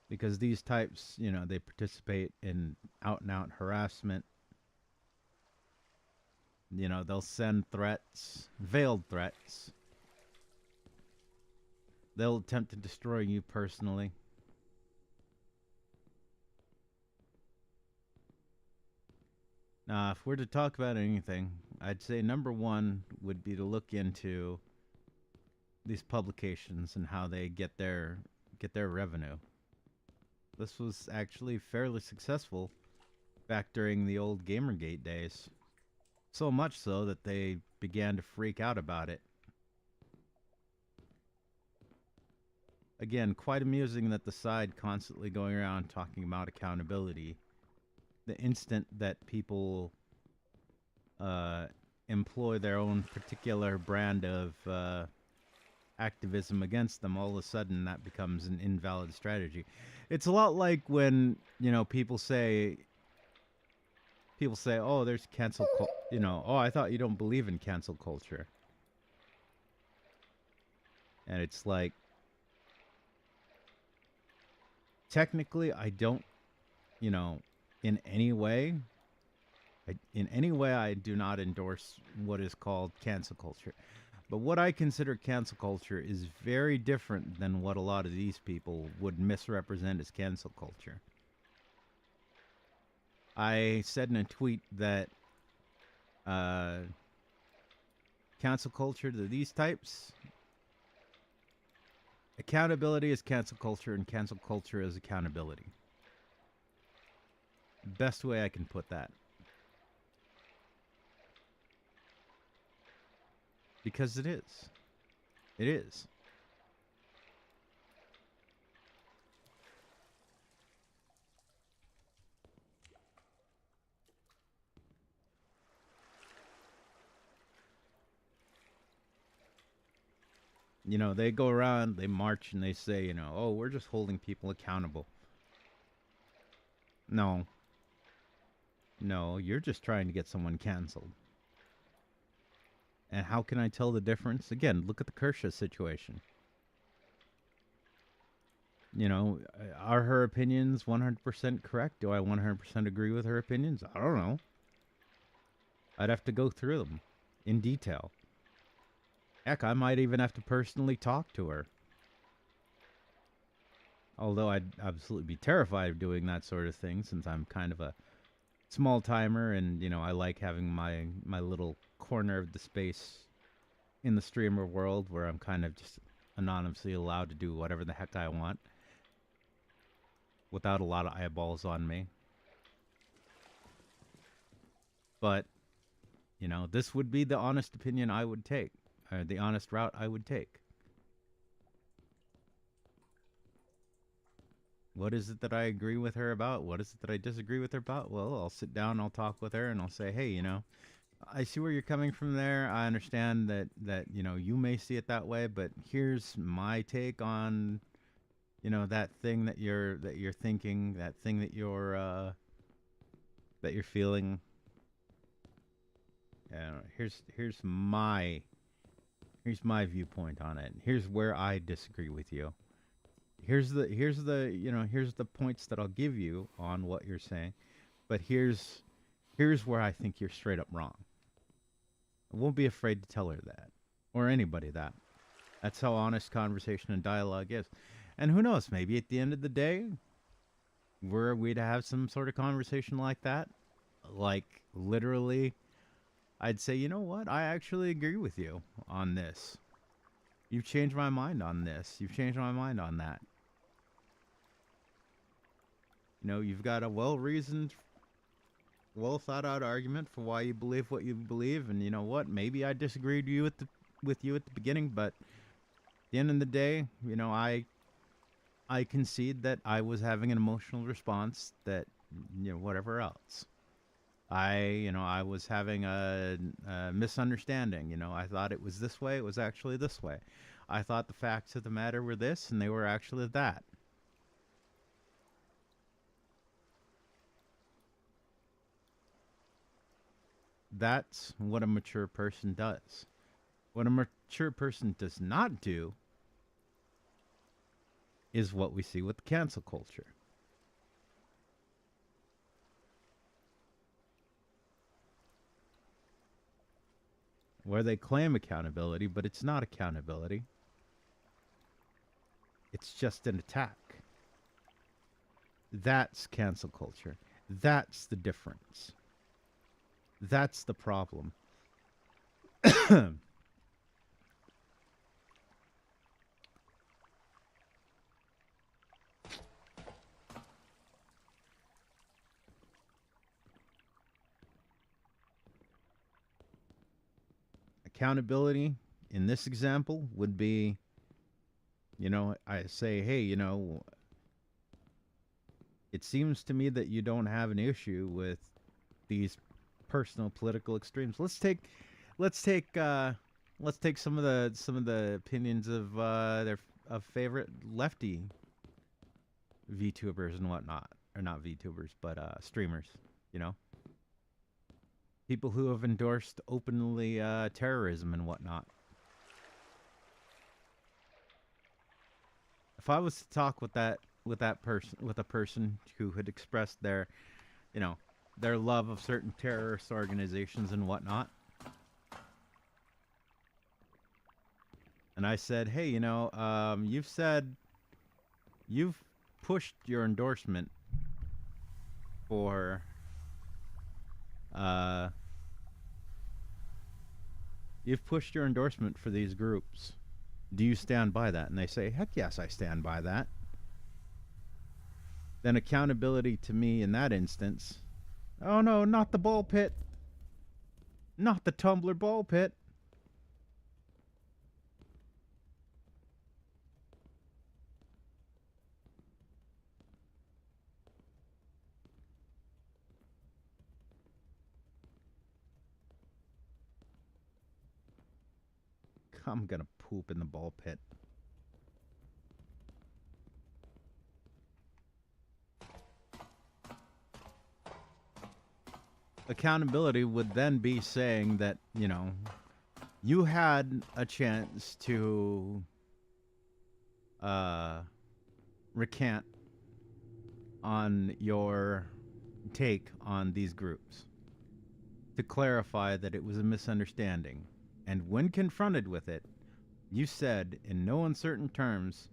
Because these types, they participate in out and out harassment. They'll send threats, veiled threats. They'll attempt to destroy you personally. Now, if we're to talk about anything, I'd say number one would be to look into these publications and how they get their revenue. This was actually fairly successful back during the old Gamergate days. So much so that they began to freak out about it. Again, quite amusing that the side constantly going around talking about accountability. The instant that people employ their own particular brand of activism against them, all of a sudden that becomes an invalid strategy. It's a lot like when, people say, oh, there's cancel oh, I thought you don't believe in cancel culture. And it's like, technically, I don't, in any way, I do not endorse what is called cancel culture. But what I consider cancel culture is very different than what a lot of these people would misrepresent as cancel culture. I said in a tweet that cancel culture to these types, accountability is cancel culture, and cancel culture is accountability. Best way I can put that. Because it is. It is. You know, they go around, they march, and they say, oh, we're just holding people accountable. No, no, you're just trying to get someone canceled. And how can I tell the difference? Again, look at the Kershaw situation. Are her opinions 100% correct? Do I 100% agree with her opinions? I don't know. I'd have to go through them in detail. Heck, I might even have to personally talk to her. Although I'd absolutely be terrified of doing that sort of thing, since I'm kind of a small timer and, I like having my little corner of the space in the streamer world where I'm kind of just anonymously allowed to do whatever the heck I want without a lot of eyeballs on me. But, this would be the honest opinion I would take, or the honest route I would take. What is it that I agree with her about? What is it that I disagree with her about? Well, I'll sit down, I'll talk with her, and I'll say, hey, I see where you're coming from there. I understand that you may see it that way, but here's my take on that thing that you're thinking, that thing that you're feeling. Here's my viewpoint on it. Here's where I disagree with you. Here's the points that I'll give you on what you're saying, but here's where I think you're straight up wrong. I won't be afraid to tell her that, or anybody that. That's how honest conversation and dialogue is. And who knows, maybe at the end of the day, were we to have some sort of conversation like that, like literally, I'd say, you know what, I actually agree with you on this. You've changed my mind on this. You've changed my mind on that. You've got a well-reasoned, well-thought-out argument for why you believe what you believe, and you know what? Maybe I disagreed with you at the beginning, but at the end of the day, I concede that I was having an emotional response that, whatever else. I was having a misunderstanding. I thought it was this way. It was actually this way. I thought the facts of the matter were this, and they were actually that. That's what a mature person does. What a mature person does not do is what we see with cancel culture. Where they claim accountability, but it's not accountability. It's just an attack. That's cancel culture. That's the difference. That's the problem. Accountability in this example would be, I say, hey, it seems to me that you don't have an issue with these personal political extremes. Let's take some of the opinions of their favorite lefty VTubers and whatnot, or not VTubers, but streamers. People who have endorsed openly terrorism and whatnot. If I was to talk with a person who had expressed their, their love of certain terrorist organizations and whatnot, and I said, hey, you've said you've pushed your endorsement for these groups. Do you stand by that? And they say, heck yes, I stand by that. Then accountability to me in that instance, oh no, not the ball pit. Not the tumbler ball pit. I'm gonna poop in the ball pit. Accountability would then be saying that, you know, you had a chance to recant on your take on these groups, to clarify that it was a misunderstanding. And when confronted with it, you said in no uncertain terms,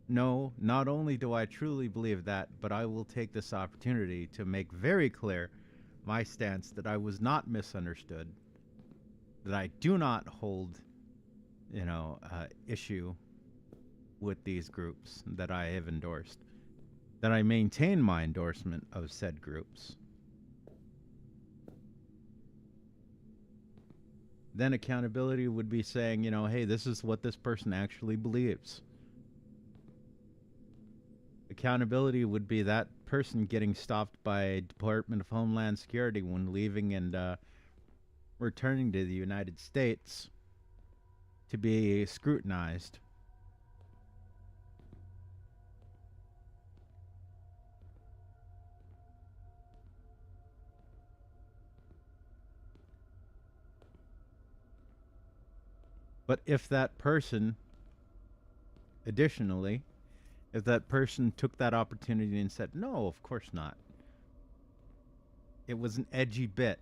no, not only do I truly believe that, but I will take this opportunity to make very clear my stance that I was not misunderstood, that I do not hold, issue with these groups that I have endorsed, that I maintain my endorsement of said groups. Then accountability would be saying, hey, this is what this person actually believes. Accountability would be that person getting stopped by Department of Homeland Security when leaving and returning to the United States to be scrutinized. But if that person, additionally, if that person took that opportunity and said, no, of course not, it was an edgy bit,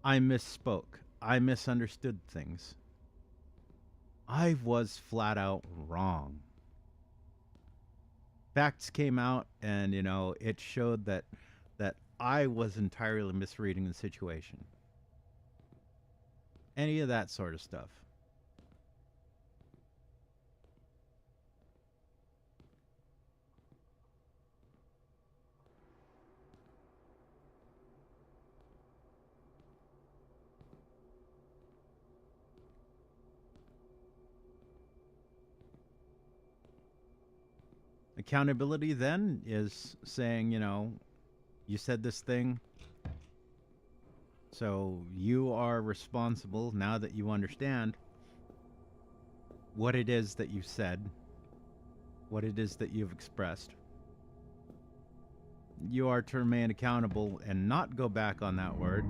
I misspoke, I misunderstood things, I was flat out wrong. Facts came out, and it showed that I was entirely misreading the situation. Any of that sort of stuff. Accountability then is saying, you said this thing, so you are responsible now that you understand what it is that you said, what it is that you've expressed. You are to remain accountable and not go back on that word.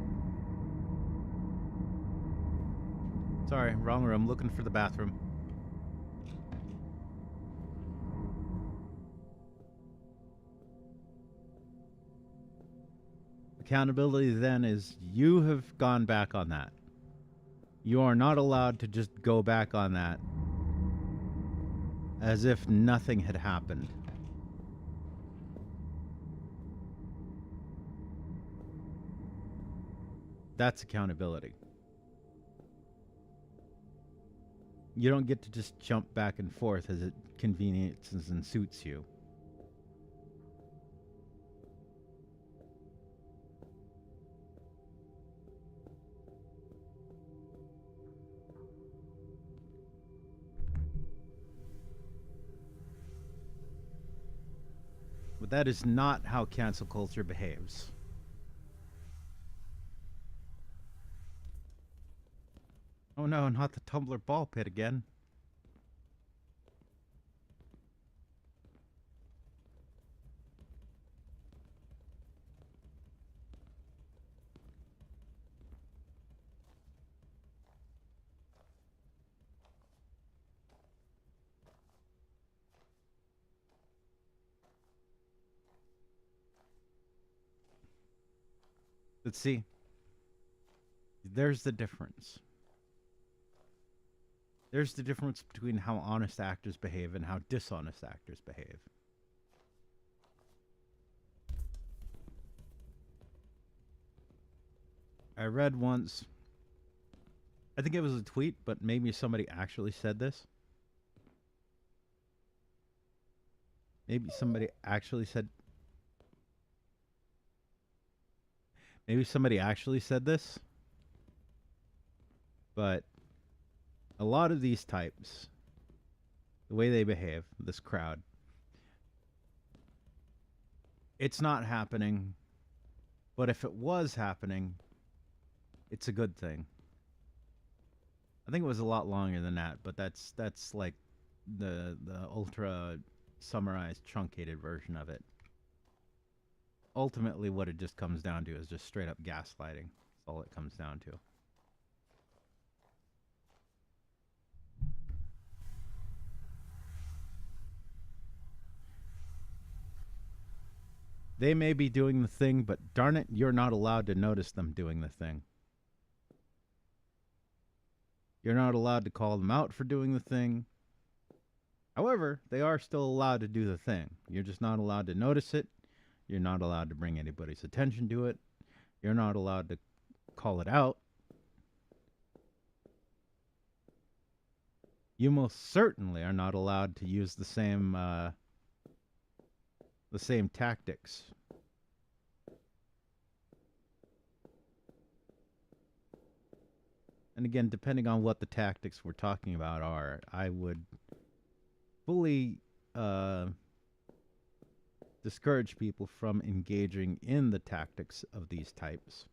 Sorry, wrong room, looking for the bathroom. Accountability then is you have gone back on that. You are not allowed to just go back on that as if nothing had happened. That's accountability. You don't get to just jump back and forth as it conveniences and suits you. But that is not how cancel culture behaves. Oh no, not the tumbler ball pit again. Let's see. There's the difference. There's the difference between how honest actors behave and how dishonest actors behave. I read once, I think it was a tweet, but maybe somebody actually said this. Maybe somebody actually said this. But a lot of these types, the way they behave, this crowd, it's not happening. But if it was happening, it's a good thing. I think it was a lot longer than that, but that's like the ultra summarized truncated version of it. Ultimately, what it just comes down to is just straight up gaslighting. That's all it comes down to. They may be doing the thing, but darn it, you're not allowed to notice them doing the thing. You're not allowed to call them out for doing the thing. However, they are still allowed to do the thing. You're just not allowed to notice it. You're not allowed to bring anybody's attention to it. You're not allowed to call it out. You most certainly are not allowed to use the same tactics. And again, depending on what the tactics we're talking about are, I would fully discourage people from engaging in the tactics of these types,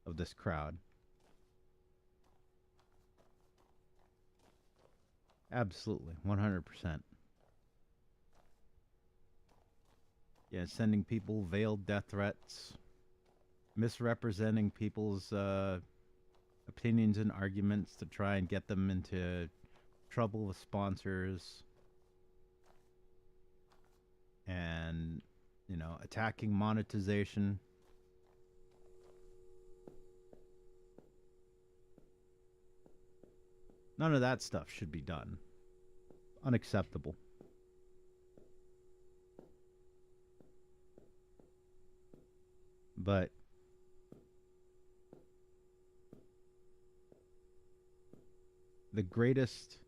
of this crowd. Absolutely, 100%. Yeah, sending people veiled death threats, misrepresenting people's opinions and arguments to try and get them into trouble with sponsors, and, you know, attacking monetization. None of that stuff should be done. Unacceptable. But the greatest,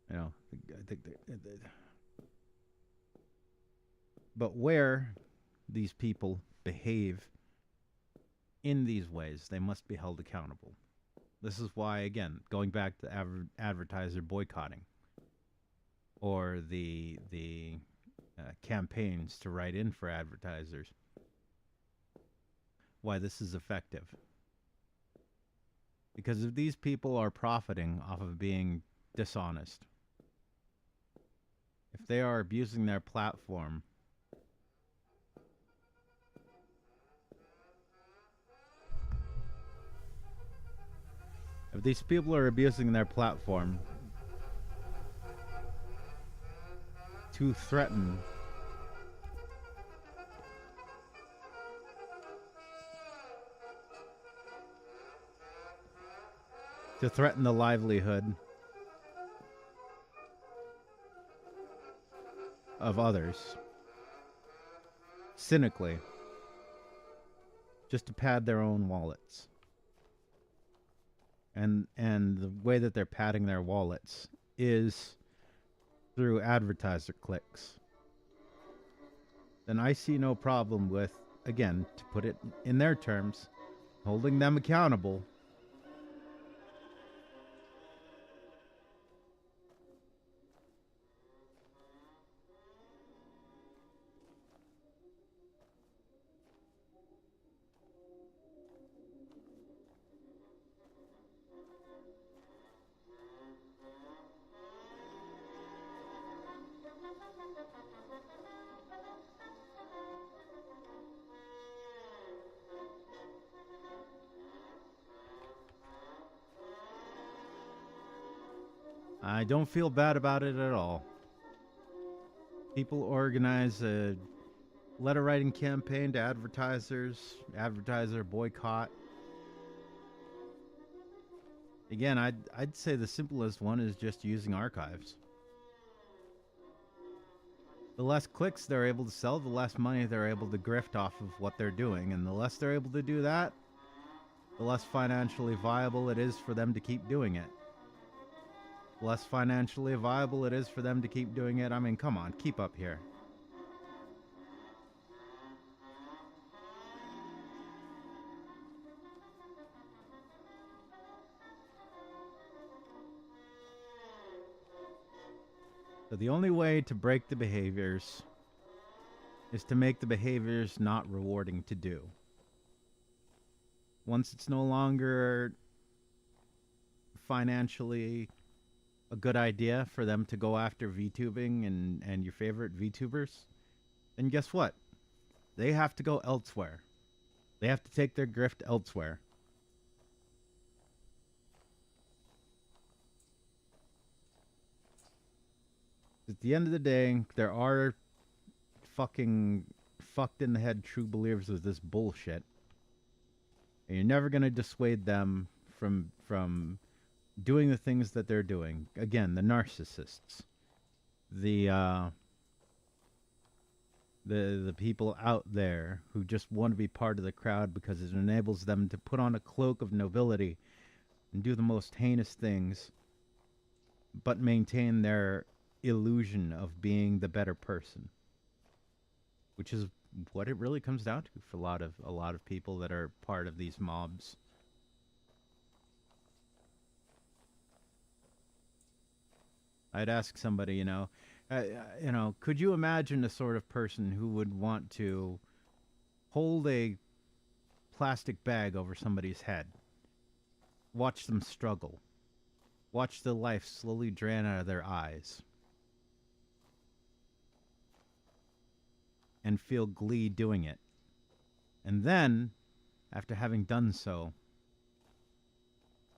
you know, I think but where these people behave in these ways, they must be held accountable. This is why, again, going back to advertiser boycotting, or the campaigns to write in for advertisers, why this is effective. Because if these people are profiting off of being dishonest, if they are abusing their platform, if these people are abusing their platform to threaten the livelihood of others, cynically, just to pad their own wallets. And the way that they're padding their wallets is through advertiser clicks. Then I see no problem with, again, to put it in their terms, holding them accountable. I don't feel bad about it at all. People organize a letter writing campaign to advertisers, advertiser boycott. Again, I'd say the simplest one is just using archives. The less clicks they're able to sell, the less money they're able to grift off of what they're doing. And the less they're able to do that, the less financially viable it is for them to keep doing it. The less financially viable it is for them to keep doing it. I mean, come on, keep up here. So the only way to break the behaviors is to make the behaviors not rewarding to do. Once it's no longer financially a good idea for them to go after VTubing and your favorite VTubers, then guess what? They have to go elsewhere. They have to take their grift elsewhere. At the end of the day, there are fucking fucked in the head true believers of this bullshit. And you're never going to dissuade them from doing the things that they're doing. Again, the narcissists. The the people out there who just want to be part of the crowd because it enables them to put on a cloak of nobility and do the most heinous things, but maintain their illusion of being the better person, which is what it really comes down to for a lot of people that are part of these mobs. I'd ask somebody, could you imagine the sort of person who would want to hold a plastic bag over somebody's head, watch them struggle, watch the life slowly drain out of their eyes, and feel glee doing it? And then, after having done so,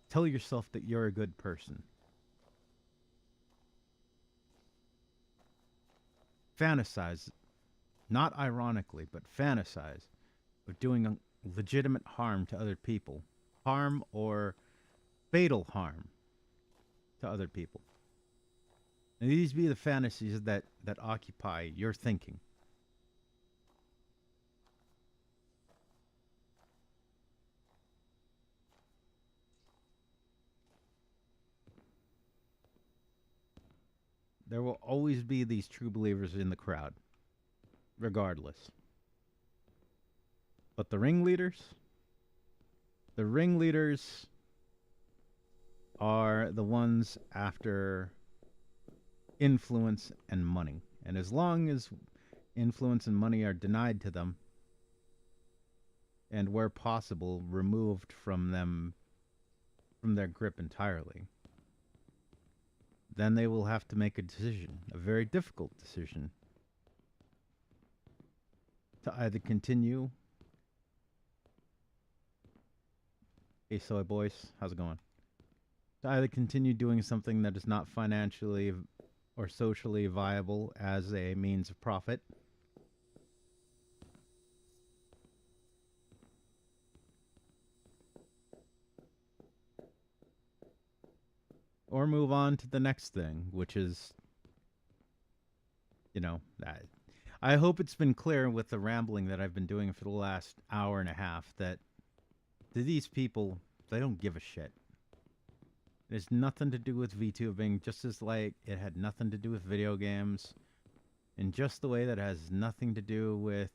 tell yourself that you're a good person. Fantasize, not ironically, but fantasize of doing legitimate harm to other people. Harm or fatal harm to other people. And these be the fantasies that occupy your thinking. There will always be these true believers in the crowd, regardless. But the ringleaders are the ones after influence and money. And as long as influence and money are denied to them, and where possible, removed from them, from their grip entirely, then they will have to make a decision, a very difficult decision, to either continue. Hey, soy boys, how's it going? To either continue doing something that is not financially or socially viable as a means of profit, or move on to the next thing, which is, I hope it's been clear with the rambling that I've been doing for the last hour and a half that to these people, they don't give a shit. It has nothing to do with VTubing, just as like it had nothing to do with video games, in just the way that it has nothing to do with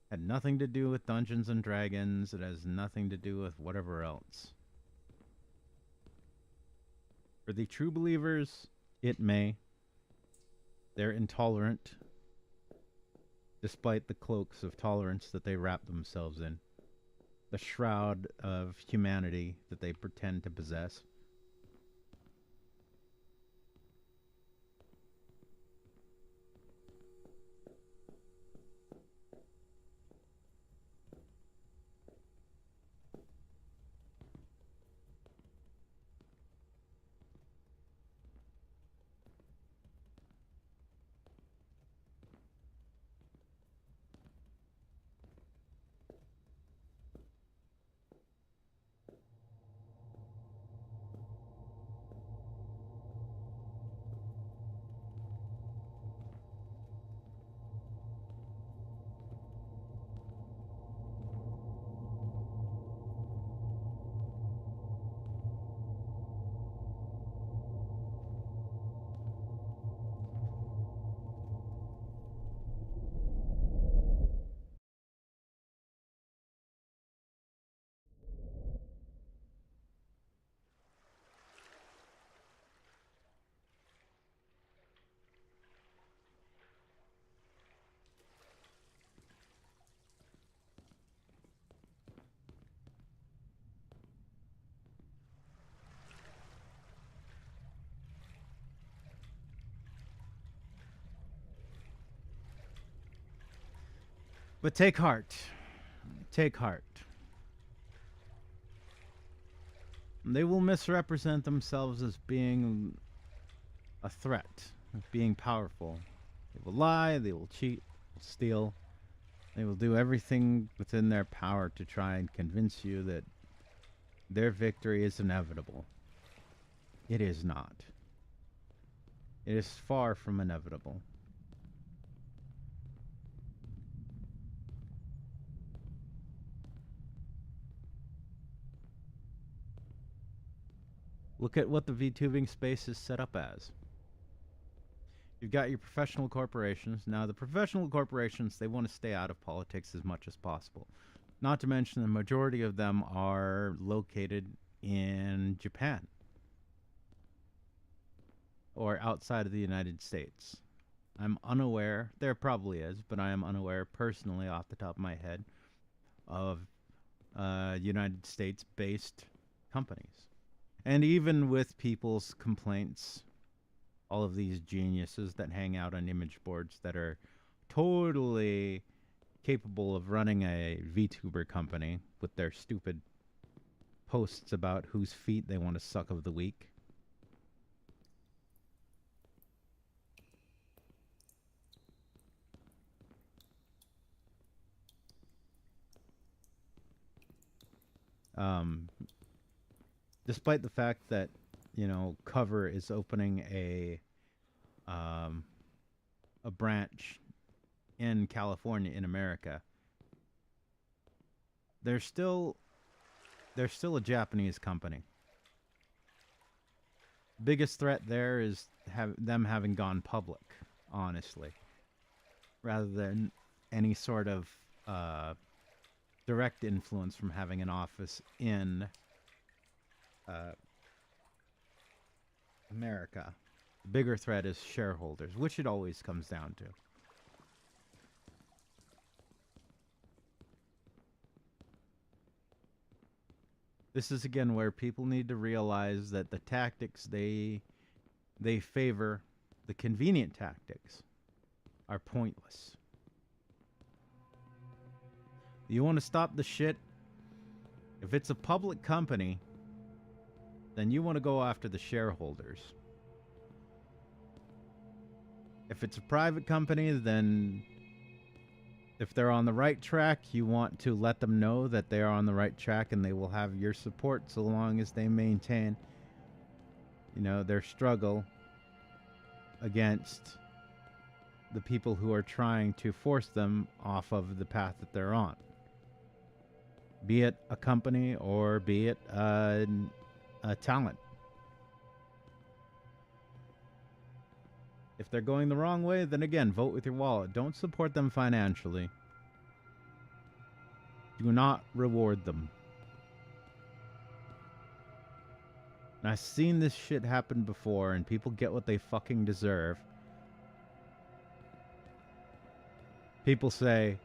had nothing to do with Dungeons and Dragons. It has nothing to do with whatever else. For the true believers, it may. They're intolerant, despite the cloaks of tolerance that they wrap themselves in, the shroud of humanity that they pretend to possess. But take heart. Take heart. They will misrepresent themselves as being a threat, as being powerful. They will lie, they will cheat, steal. They will do everything within their power to try and convince you that their victory is inevitable. It is not. It is far from inevitable. Look at what the VTubing space is set up as. You've got your professional corporations. Now, the professional corporations, they want to stay out of politics as much as possible. Not to mention the majority of them are located in Japan or outside of the United States. I'm unaware, there probably is, but I am unaware personally off the top of my head of United States-based companies. And even with people's complaints, all of these geniuses that hang out on image boards that are totally capable of running a VTuber company with their stupid posts about whose feet they want to suck of the week. Despite the fact that, you know, Cover is opening a branch in California in America, they're still a Japanese company. Biggest threat there is them having gone public, honestly, rather than any sort of direct influence from having an office in America. The bigger threat is shareholders, which it always comes down to. This is again where people need to realize that the tactics they favor, the convenient tactics, are pointless. You want to stop the shit? If it's a public company, then you want to go after the shareholders. If it's a private company, then if they're on the right track, you want to let them know that they are on the right track and they will have your support so long as they maintain, you know, their struggle against the people who are trying to force them off of the path that they're on. Be it a company or be it a talent. If they're going the wrong way, then again, vote with your wallet. Don't support them financially. Do not reward them. And I've seen this shit happen before, and people get what they fucking deserve. People say,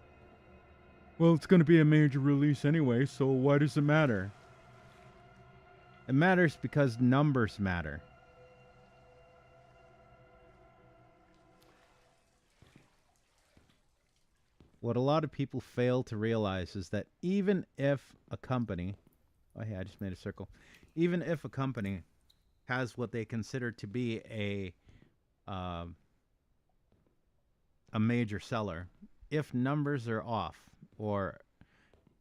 well, it's going to be a major release anyway, so why does it matter? It matters because numbers matter. What a lot of people fail to realize is that even if a company, oh yeah, I just made a circle. Even if a company has what they consider to be a major seller, if numbers are off or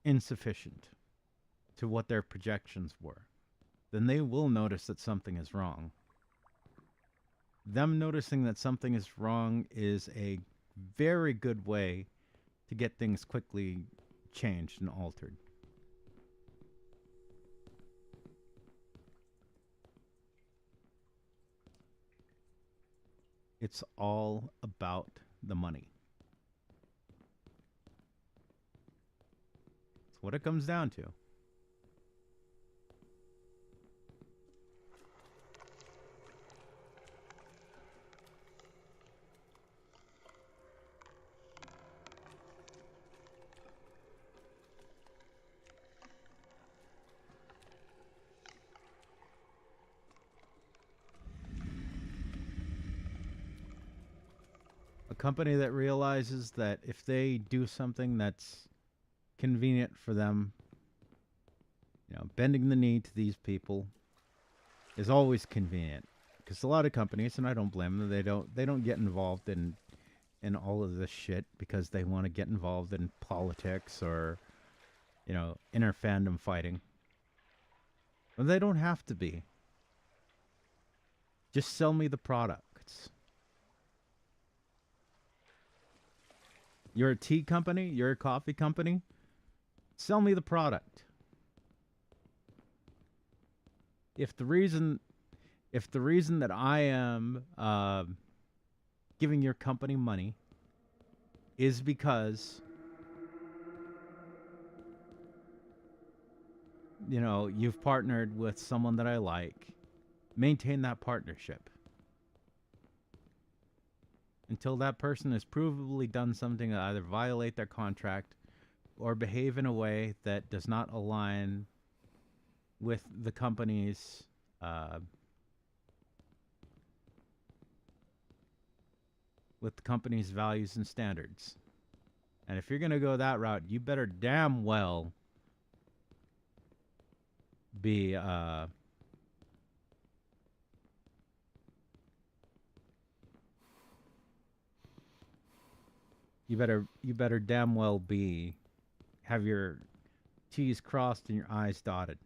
insufficient to what their projections were, then they will notice that something is wrong. Them noticing that something is wrong is a very good way to get things quickly changed and altered. It's all about the money. It's what it comes down to. company that realizes that if they do something that's convenient for them, bending the knee to these people is always convenient. Because a lot of companies, and I don't blame them, they don't get involved in all of this shit because they want to get involved in politics or inner fandom fighting. But they don't have to be. Just sell me the products. You're a tea company, you're a coffee company. Sell me the product. If the reason that I am giving your company money is because you've partnered with someone that I like, maintain that partnership until that person has provably done something to either violate their contract or behave in a way that does not align with the company's values and standards. And if you're going to go that route, you better damn well be you better damn well be have your T's crossed and your I's dotted.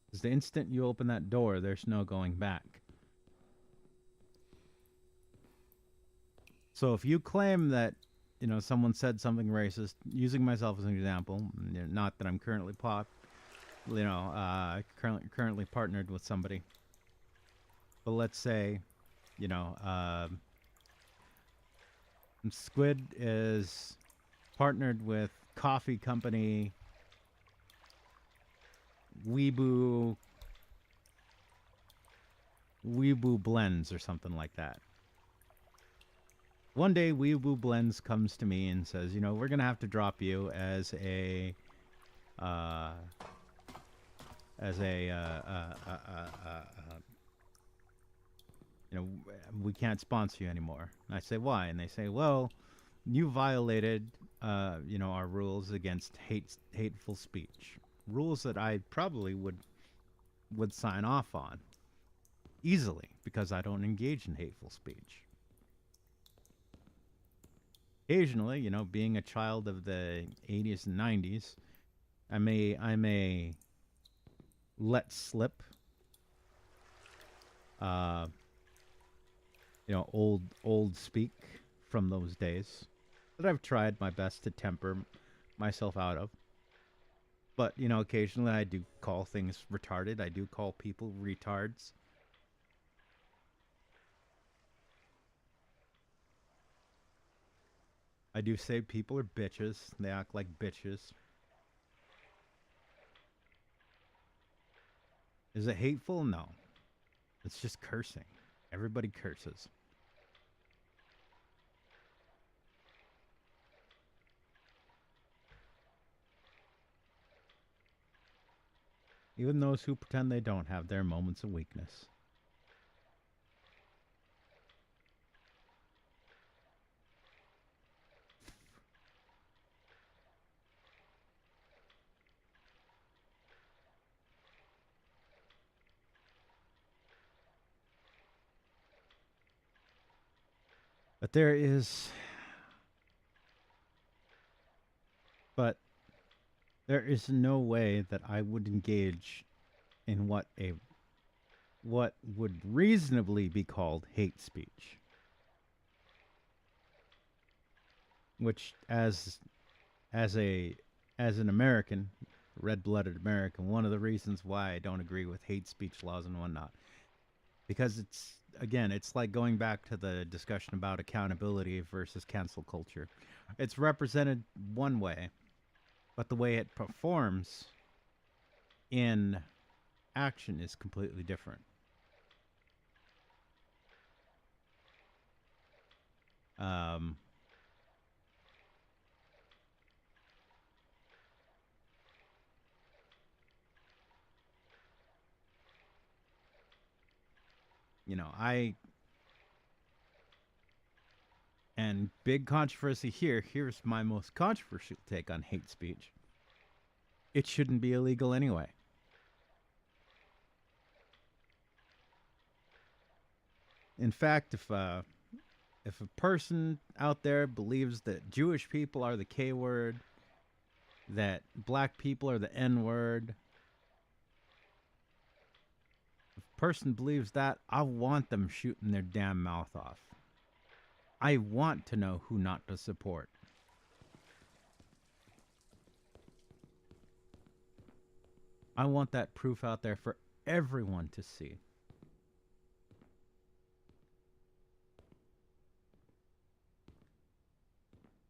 Because the instant you open that door, there's no going back. So if you claim that, someone said something racist, using myself as an example, not that I'm currently currently partnered with somebody, but let's say, Squid is partnered with coffee company Weeboo Blends or something like that. One day, Weeboo Blends comes to me and says, we're going to have to drop you as a we can't sponsor you anymore. And I say, why? And they say, well, you violated, our rules against hateful speech. Rules that I probably would sign off on easily because I don't engage in hateful speech. Occasionally, being a child of the 80s and 90s, I may let slip old speak from those days that I've tried my best to temper myself out of. But, occasionally I do call things retarded. I do call people retards. I do say people are bitches. They act like bitches. Is it hateful? No. It's just cursing. Everybody curses. Even those who pretend they don't have their moments of weakness. But there is no way that I would engage in what would reasonably be called hate speech. Which as an American, red-blooded American, one of the reasons why I don't agree with hate speech laws and whatnot. Because it's like going back to the discussion about accountability versus cancel culture. It's represented one way, but the way it performs in action is completely different. I and big controversy here. Here's my most controversial take on hate speech. It shouldn't be illegal anyway. In fact, if a person out there believes that Jewish people are the K word, that black people are the N word, if a person believes that, I want them shooting their damn mouth off. I want to know who not to support. I want that proof out there for everyone to see.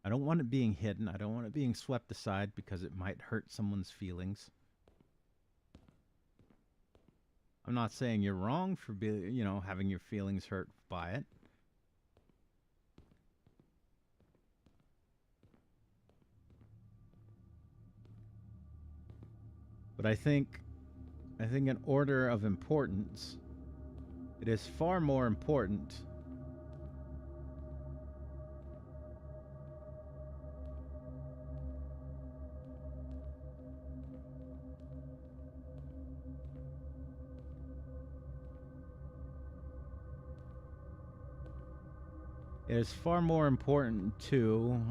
I don't want it being hidden. I don't want it being swept aside because it might hurt someone's feelings. I'm not saying you're wrong for having your feelings hurt by it. But I think in order of importance, it is far more important to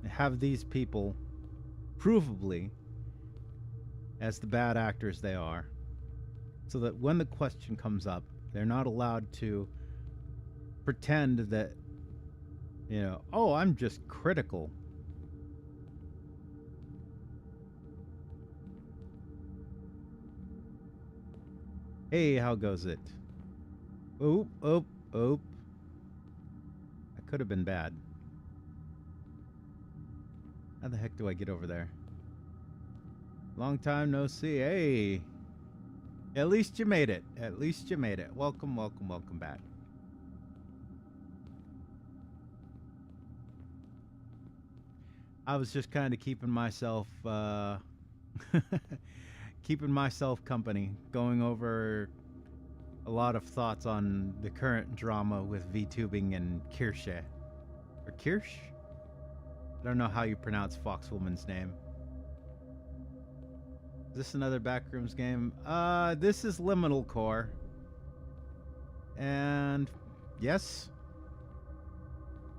have these people provably as the bad actors they are, so that when the question comes up, they're not allowed to pretend that, oh, I'm just critical. Hey, how goes it? Oop. That could have been bad. How the heck do I get over there? Long time no see. Hey. At least you made it. Welcome back. I was just kind of keeping myself company, going over a lot of thoughts on the current drama with VTubing and Kirsch. Or Kirsch? I don't know how you pronounce Foxwoman's name. Is this another Backrooms game? This is Liminalcore. And yes,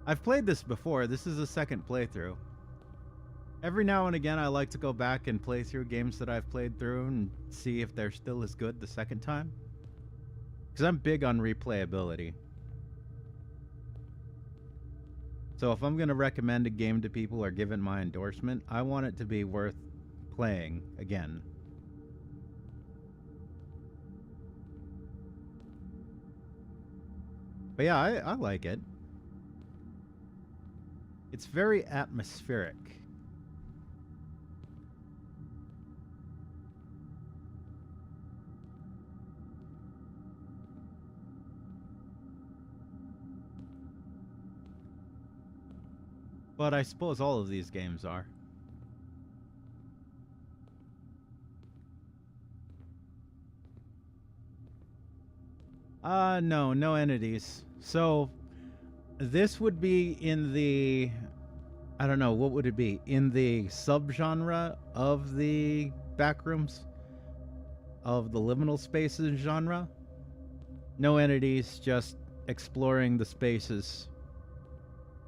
I've played this before. This is a second playthrough. Every now and again, I like to go back and play through games that I've played through and see if they're still as good the second time. Because I'm big on replayability. So if I'm going to recommend a game to people or give it my endorsement, I want it to be worth playing again. But yeah, I like it. It's very atmospheric. But I suppose all of these games are. No entities. So this would be in the, I don't know, what would it be? In the subgenre of the Backrooms? Of the liminal spaces genre? No entities, just exploring the spaces.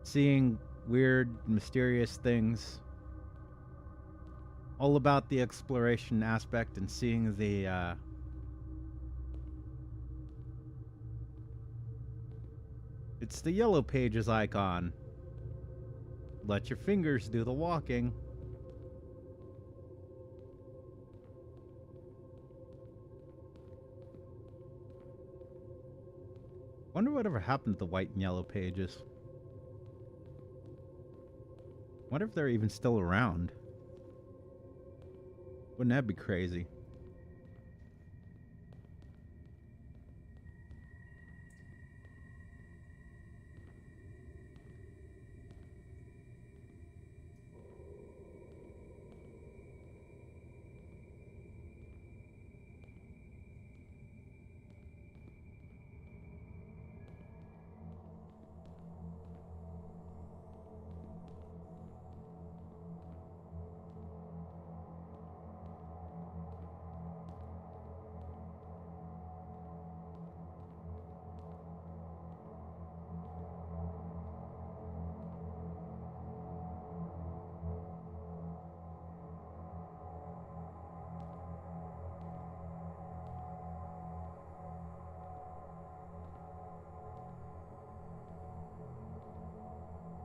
Seeing weird, mysterious things. All about the exploration aspect and seeing the, it's the yellow pages icon. Let your fingers do the walking. Wonder whatever happened to the white and yellow pages. Wonder if they're even still around. Wouldn't that be crazy?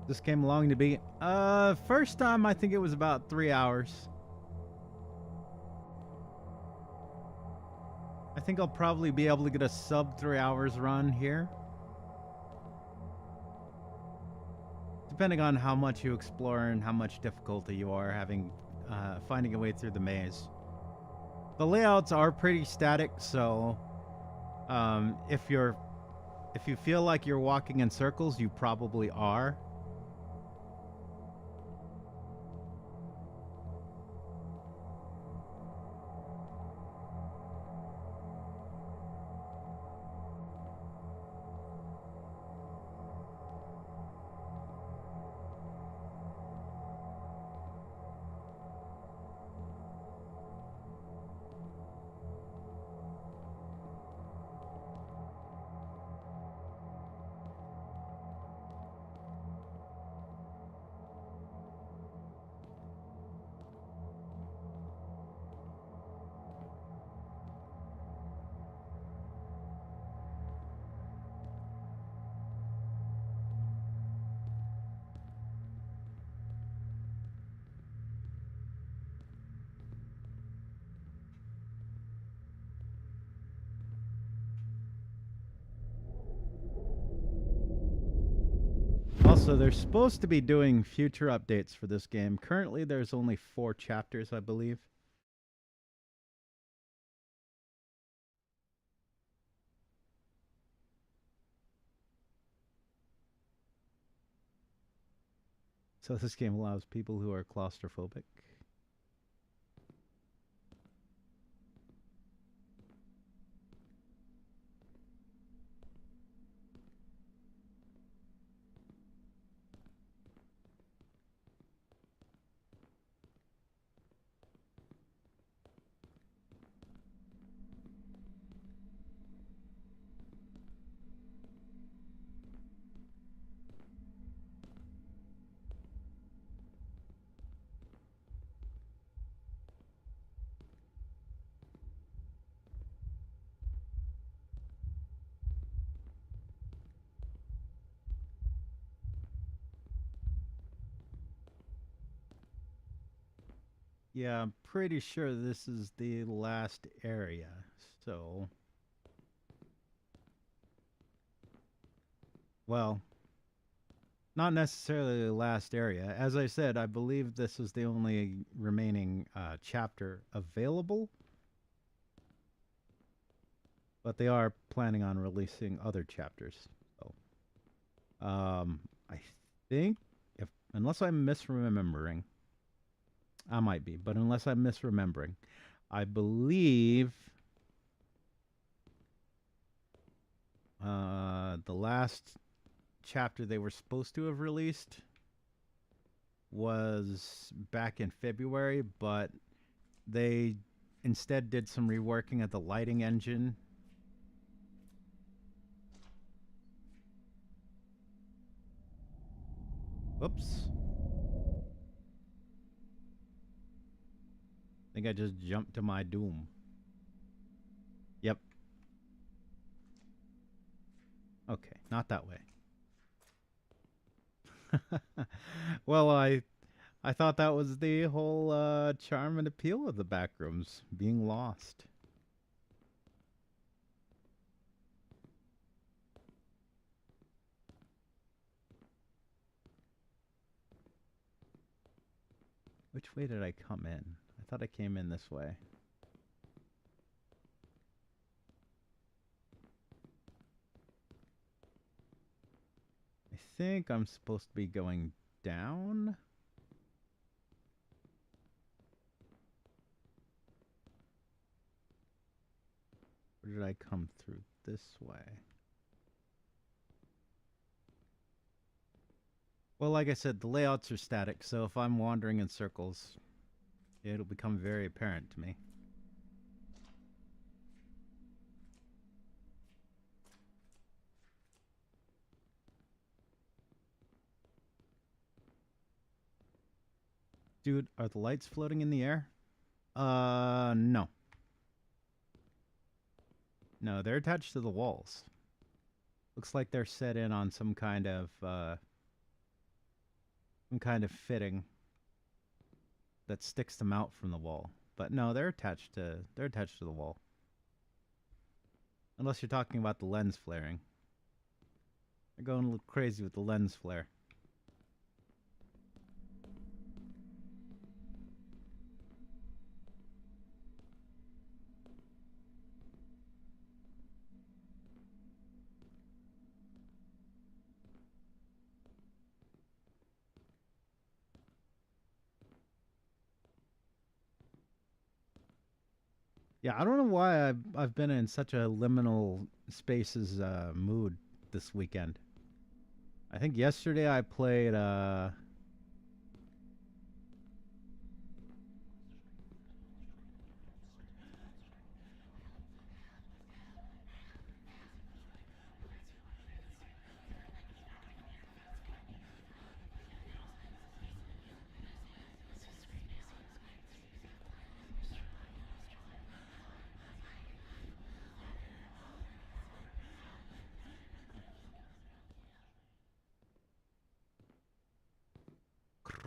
This came along to be first time I think it was about 3 hours. I think I'll probably be able to get a sub 3 hours run here. Depending on how much you explore and how much difficulty you are finding a way through the maze. The layouts are pretty static, so if you feel like you're walking in circles, you probably are. Also, they're supposed to be doing future updates for this game. Currently, there's only 4 chapters, I believe. So this game allows people who are claustrophobic. Yeah, I'm pretty sure this is the last area. So, well, not necessarily the last area. As I said, I believe this is the only remaining chapter available. But they are planning on releasing other chapters. So, I think, if unless I'm misremembering, I might be, but unless I'm misremembering, I believe the last chapter they were supposed to have released was back in February, but they instead did some reworking of the lighting engine. Oops. I think I just jumped to my doom. Yep. Okay, not that way. Well, I thought that was the whole charm and appeal of the backrooms, being lost. Which way did I come in? I thought I came in this way. I think I'm supposed to be going down. Or did I come through this way? Well, like I said, the layouts are static, so if I'm wandering in circles, it'll become very apparent to me. Dude, are the lights floating in the air? No. No, they're attached to the walls. Looks like they're set in on some kind of some kind of fitting that sticks them out from the wall. But no, they're attached to the wall. Unless you're talking about the lens flaring. They're going a little crazy with the lens flare. Yeah, I don't know why I've been in such a liminal spaces mood this weekend. I think yesterday I played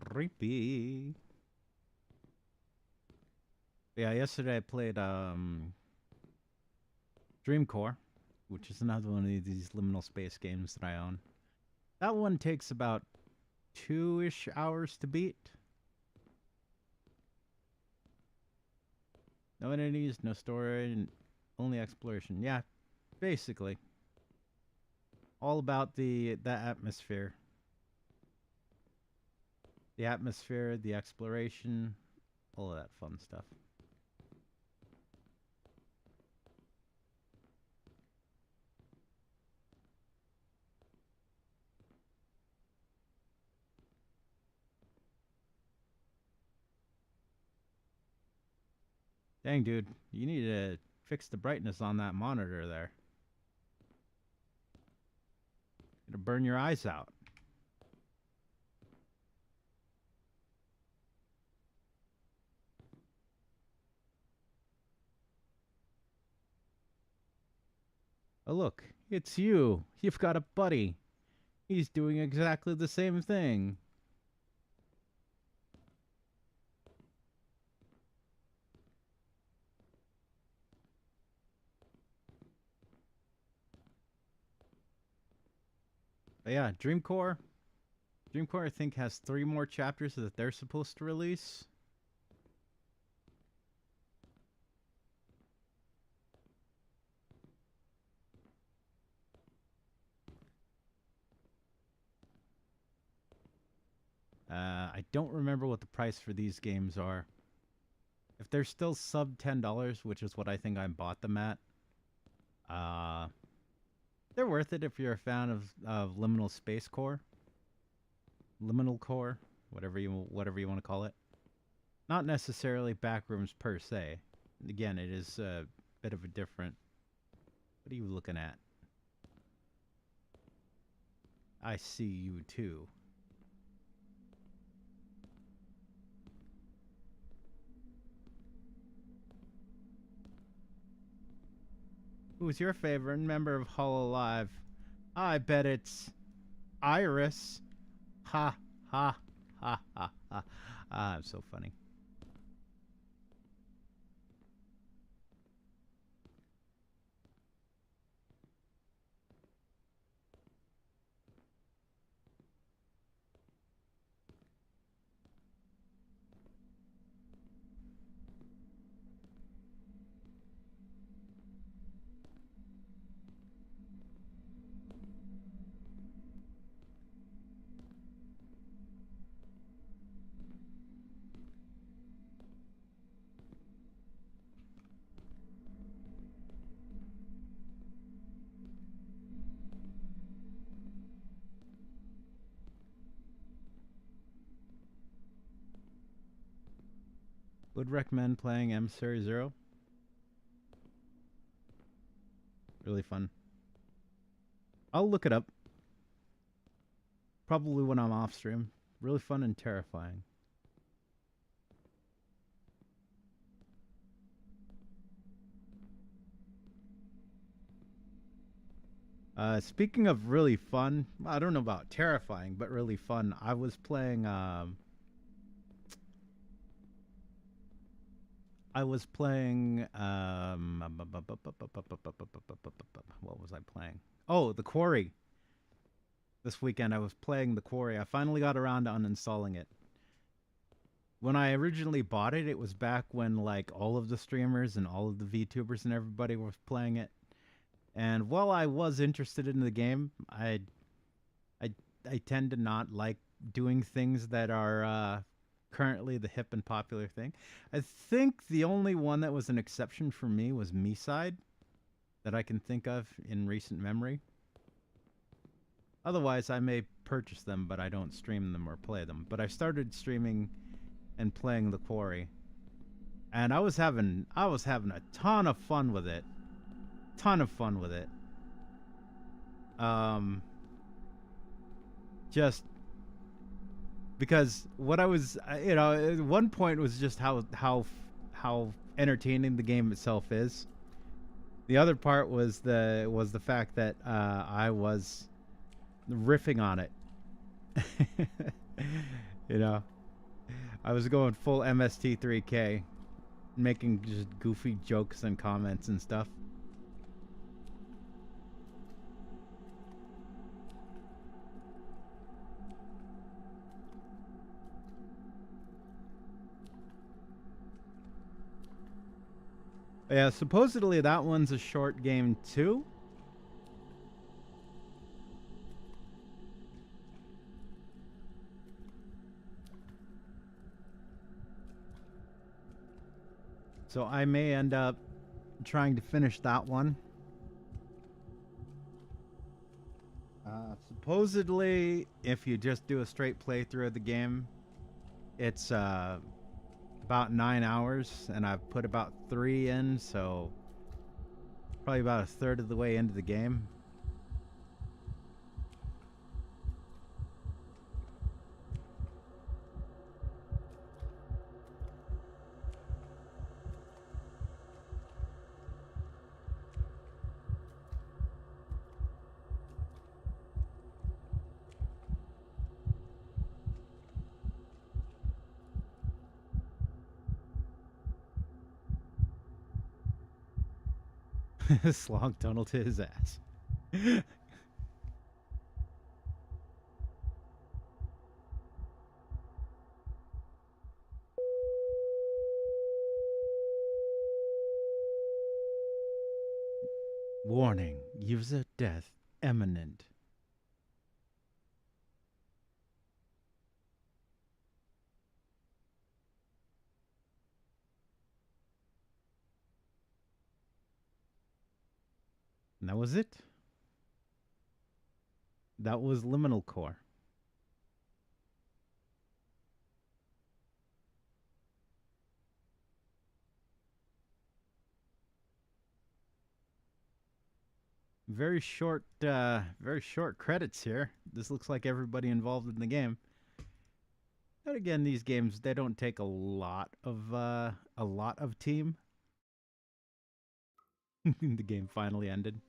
creepy. Yeah, yesterday I played Dreamcore, which is another one of these liminal space games that I own. That one takes about 2-ish hours to beat. No enemies, no story, and only exploration. Yeah, basically. All about the atmosphere. The atmosphere, the exploration, all of that fun stuff. Dang, dude, you need to fix the brightness on that monitor there. It'll burn your eyes out. Oh, look, it's you. You've got a buddy. He's doing exactly the same thing. But yeah, Dreamcore. Dreamcore, I think, has 3 more chapters that they're supposed to release. I don't remember what the price for these games are. If they're still sub $10, which is what I think I bought them at, uh, they're worth it if you're a fan of Liminal Space Core, Liminal Core, whatever you want to call it. Not necessarily backrooms per se. Again, it is a bit of a different. What are you looking at? I see you too. Who's your favorite member of Hololive? I bet it's Iris. Ha ha ha ha ha. Ah, I'm so funny. Would recommend playing Emissary Zero. Really fun. I'll look it up. Probably when I'm off stream. Really fun and terrifying. Speaking of really fun, I don't know about terrifying, but really fun. I was playing. I was playing. What was I playing? Oh, The Quarry. This weekend I was playing The Quarry. I finally got around to uninstalling it. When I originally bought it, it was back when like all of the streamers and all of the VTubers and everybody was playing it. And while I was interested in the game, I I tend to not like doing things that are currently the hip and popular thing. I think the only one that was an exception for me was Me-Side that I can think of in recent memory. Otherwise, I may purchase them, but I don't stream them or play them. But I started streaming and playing The Quarry, and I was having a ton of fun with it. Ton of fun with it. Um, just because what I was, at one point was just how entertaining the game itself is. The other part was the fact that I was riffing on it. you know, I was going full MST3K, making just goofy jokes and comments and stuff. Yeah, supposedly that one's a short game too. So I may end up trying to finish that one. Supposedly, if you just do a straight playthrough of the game, it's about 9 hours, and I've put about 3 in, so probably about a third of the way into the game. Slog tunnel to his ass. Warning, user death imminent. And that was it. That was Liminalcore. Very short credits here. This looks like everybody involved in the game. And again, these games they don't take a lot of team. The game finally ended.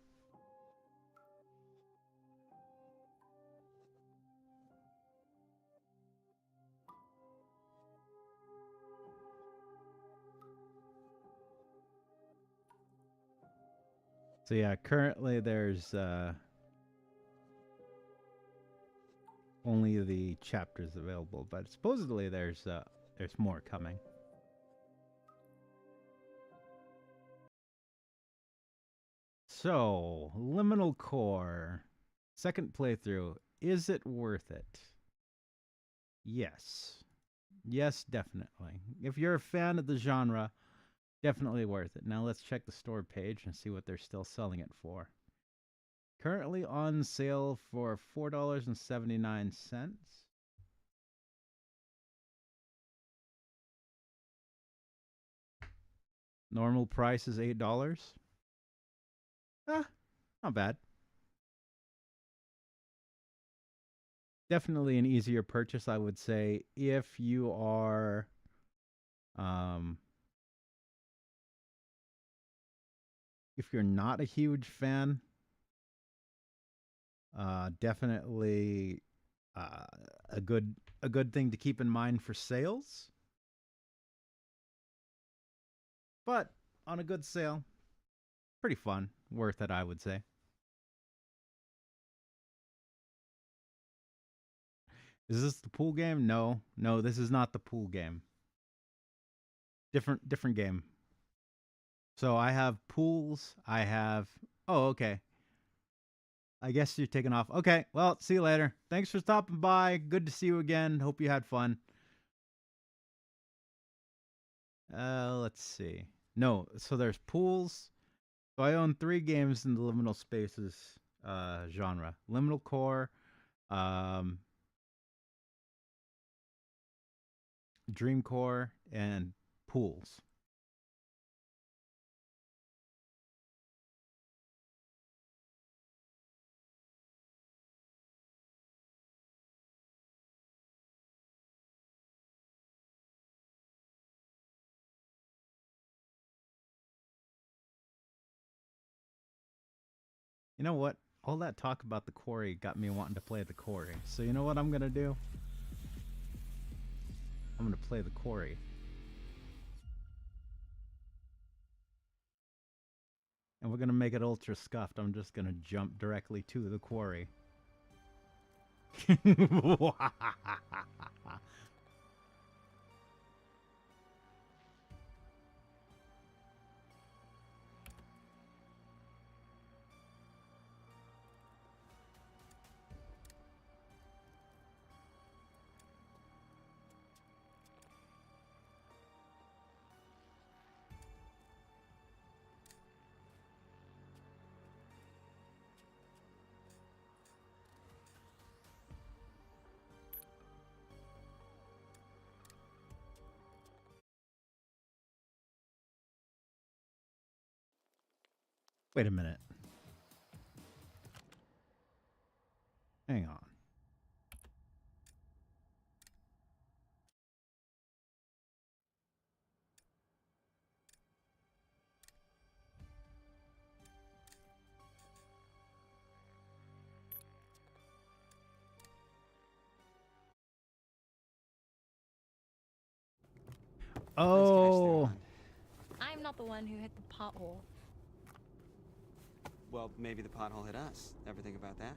So yeah, currently there's only the chapters available, but supposedly there's more coming. So, Liminalcore, second playthrough. Is it worth it? Yes. Yes, definitely. If you're a fan of the genre, definitely worth it. Now let's check the store page and see what they're still selling it for. Currently on sale for $4.79. Normal price is $8. Ah, not bad. Definitely an easier purchase, I would say, if you are um if you're not a huge fan Definitely a good thing to keep in mind for sales. But on a good sale, pretty fun, worth it, I would say. Is this the pool game? No, no, this is not the pool game. Different game. So I have pools. I have. Oh, okay. I guess you're taking off. Okay. Well, see you later. Thanks for stopping by. Good to see you again. Hope you had fun. Let's see. No, so there's pools. So I own 3 games in the liminal spaces genre: Liminalcore, um, Dreamcore, and pools. You know what? All that talk about the quarry got me wanting to play the quarry. So you know what I'm gonna do? I'm gonna play the quarry. And we're gonna make it ultra scuffed. I'm just gonna jump directly to the quarry. Wait a minute. Hang on. Oh. I'm not the one who hit the pothole. Well, maybe the pothole hit us. Ever think about that?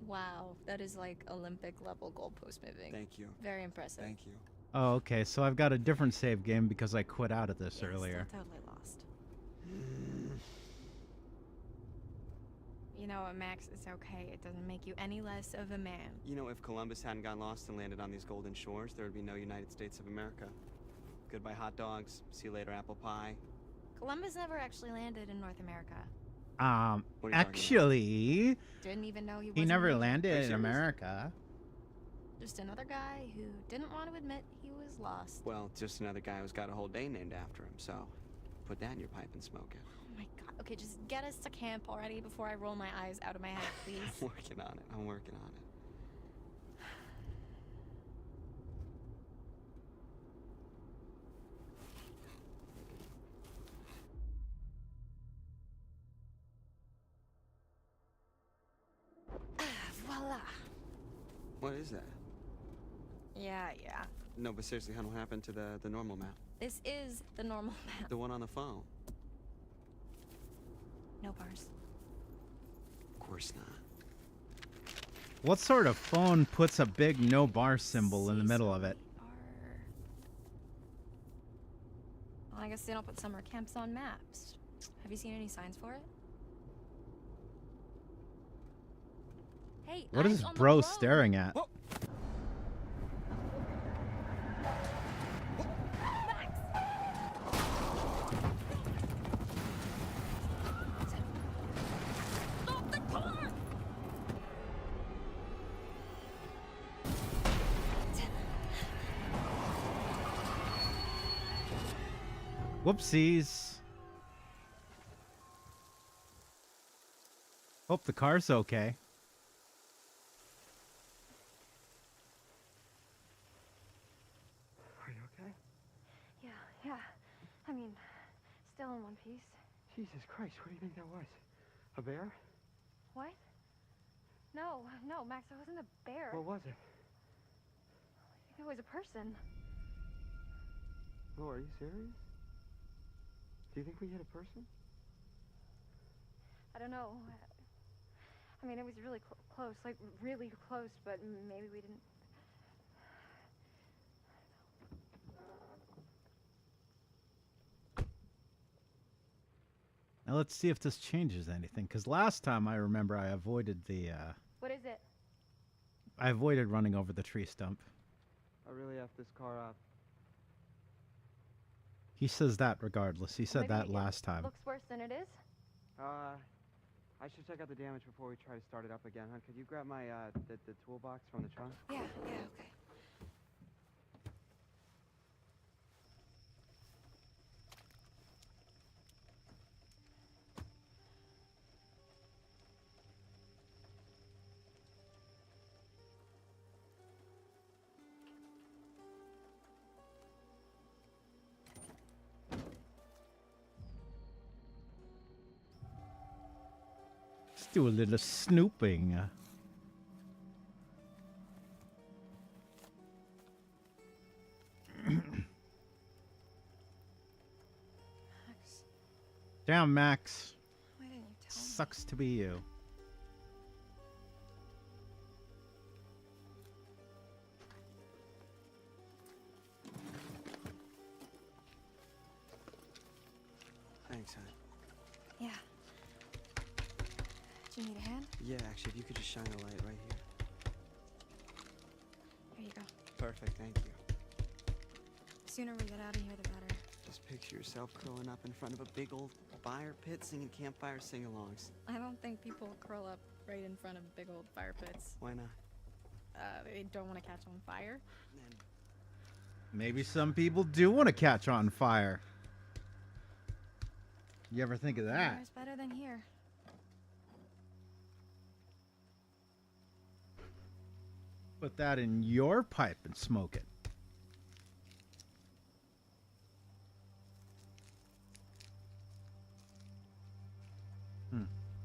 Wow, that is like Olympic level goalpost moving. Thank you. Very impressive. Thank you. Oh, okay. So I've got a different save game because I quit out of this Yeah, earlier. Still totally lost. You know what, Max? It's okay. It doesn't make you any less of a man. You know, if Columbus hadn't got lost and landed on these golden shores, there would be no United States of America. Goodbye hot dogs. See you later apple pie. Columbus never actually landed in North America. What are you Actually, Didn't even know he he wasn't never Asian. landed in serious? America. Just another guy who didn't want to admit he was lost. Well, just another guy who's got a whole day named after him, so put that in your pipe and smoke it. Oh my god. Okay, just get us to camp already before I roll my eyes out of my head, please. I'm working on it. I'm working on it. Voila. What is that? Yeah. No, but seriously, hon, what happened to the normal map? This is the normal map. The one on the phone? No bars. Of course not. What sort of phone puts a big no bar symbol in the middle of it? Well, I guess they don't put summer camps on maps. Have you seen any signs for it? Hey, What eyes is on the bro road. staring at? Whoa. Stop the car! Whoopsies. Hope the car's okay. Are you okay? Yeah. I mean, still in one piece. Jesus Christ, what do you think that was? A bear? What? No, Max, it wasn't a bear. What was it? I think it was a person. Oh, are you serious? Do you think we hit a person? I don't know. I mean, it was really close, like really close, but maybe we didn't. Now let's see if this changes anything. Because last time I remember I avoided the. What is it? I avoided running over the tree stump. I really effed this car up. He says that regardless. He said Maybe that it last time. Looks worse than it is. I should check out the damage before we try to start it up again, huh? Could you grab my, the toolbox from the trunk? Yeah, okay. Let's do a little snooping. Max, Damn, Max. why didn't you tell me? Sucks to be you. Thanks, hon. Yeah. Do you need a hand? Yeah, actually, if you could just shine a light right here. Here you go. Perfect, thank you. The sooner we get out of here, the better. Just picture yourself curling up in front of a big old fire pit singing campfire sing-alongs. I don't think people curl up right in front of big old fire pits. Why not? They don't want to catch on fire. And Maybe some people do want to catch on fire. You ever think of that? There's better than here. Put that in your pipe and smoke it.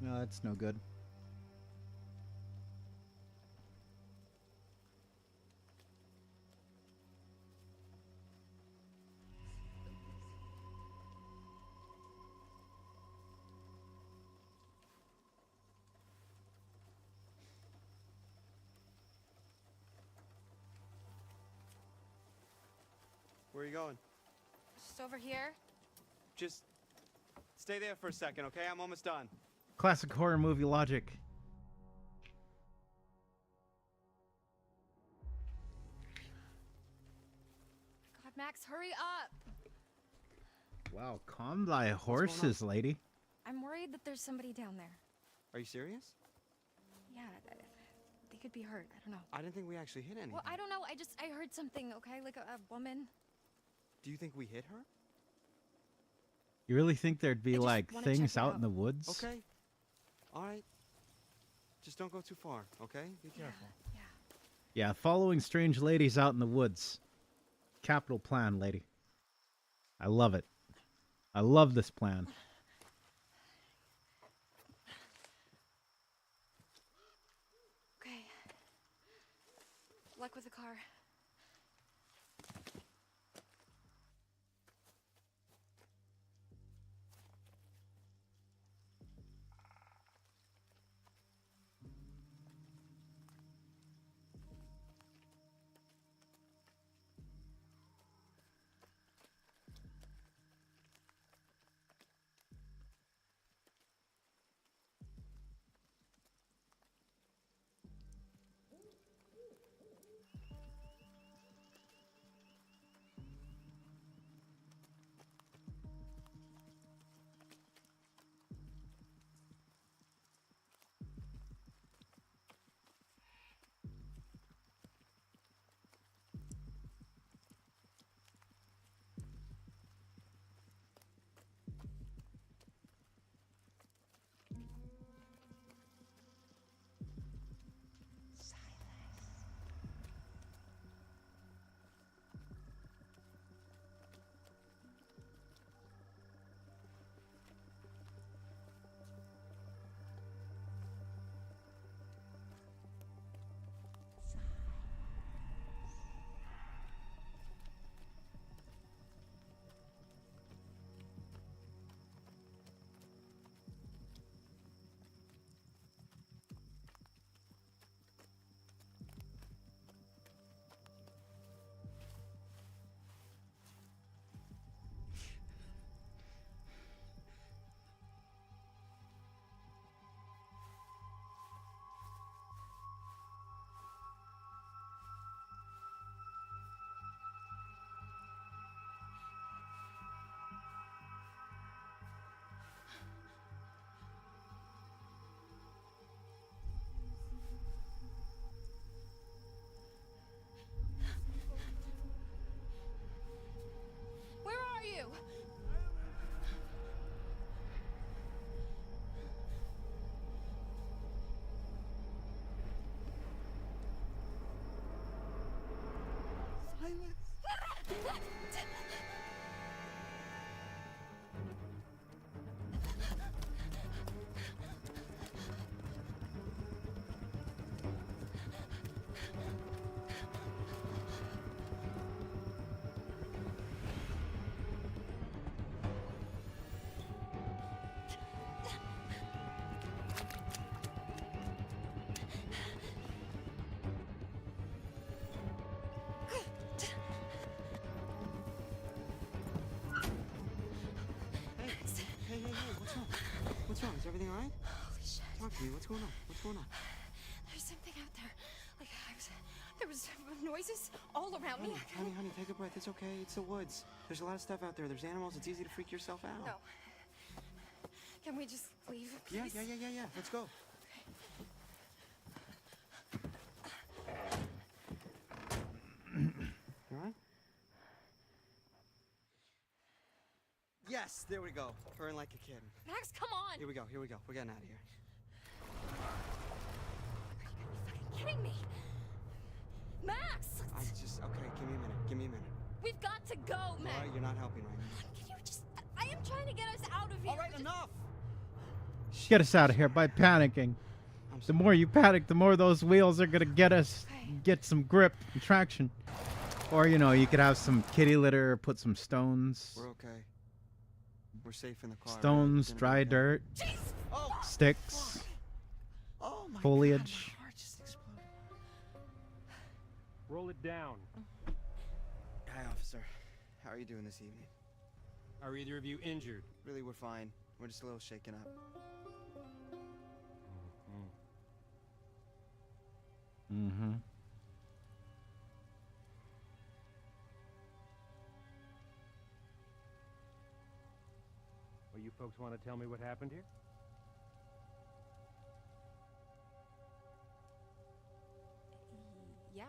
No, that's no good. where are you going? Just over here. Just stay there for a second, okay? I'm almost done. Classic horror movie logic. God, Max, hurry up! Wow, calm thy horses, lady. I'm worried that there's somebody down there. Are you serious? Yeah, they could be hurt. I don't know. I didn't think we actually hit anything. Well, I don't know. I heard something, okay? Like a woman. Do you think we hit her? You really think there'd be I just like wanna check things it out out. in the woods? Okay. All right. Just don't go too far, okay? Be careful. Yeah. Yeah, following strange ladies out in the woods. Capital plan, lady. I love it. I love this plan. Okay. Luck with the car. Hey, what's wrong? What's wrong? Is everything all right? Holy shit. Talk to me. What's going on? What's going on? There's something out there. Like, there was noises all around me. Honey, take a breath. It's okay. It's the woods. There's a lot of stuff out there. There's animals. It's easy to freak yourself out. No. Can we just leave, Yeah. please? Let's go. All right? Yes, there we go. Purring like a kid. Max, come on! Here we go. We're getting out of here. Are you fucking kidding me? Max! Okay, give me a minute. We've got to go, Max! All right, you're not helping right now. Can you just... I am trying to get us out of here. All right, enough! Get us out of here by panicking. I'm The sorry. more you panic, the more those wheels are gonna get us, Okay. get some grip and traction. Or, you know, you could have some kitty litter, put some stones, We're okay. We're safe in the car. right? stones, It's gonna be dry okay. dirt, Jeez! Oh, sticks, oh my foliage. God, my heart just exploded. Roll it down. Hi, officer. How are you doing this evening? Are either of you injured? Really, we're fine. We're just a little shaken up. Mm-hmm. Well, you folks want to tell me what happened here? Yeah,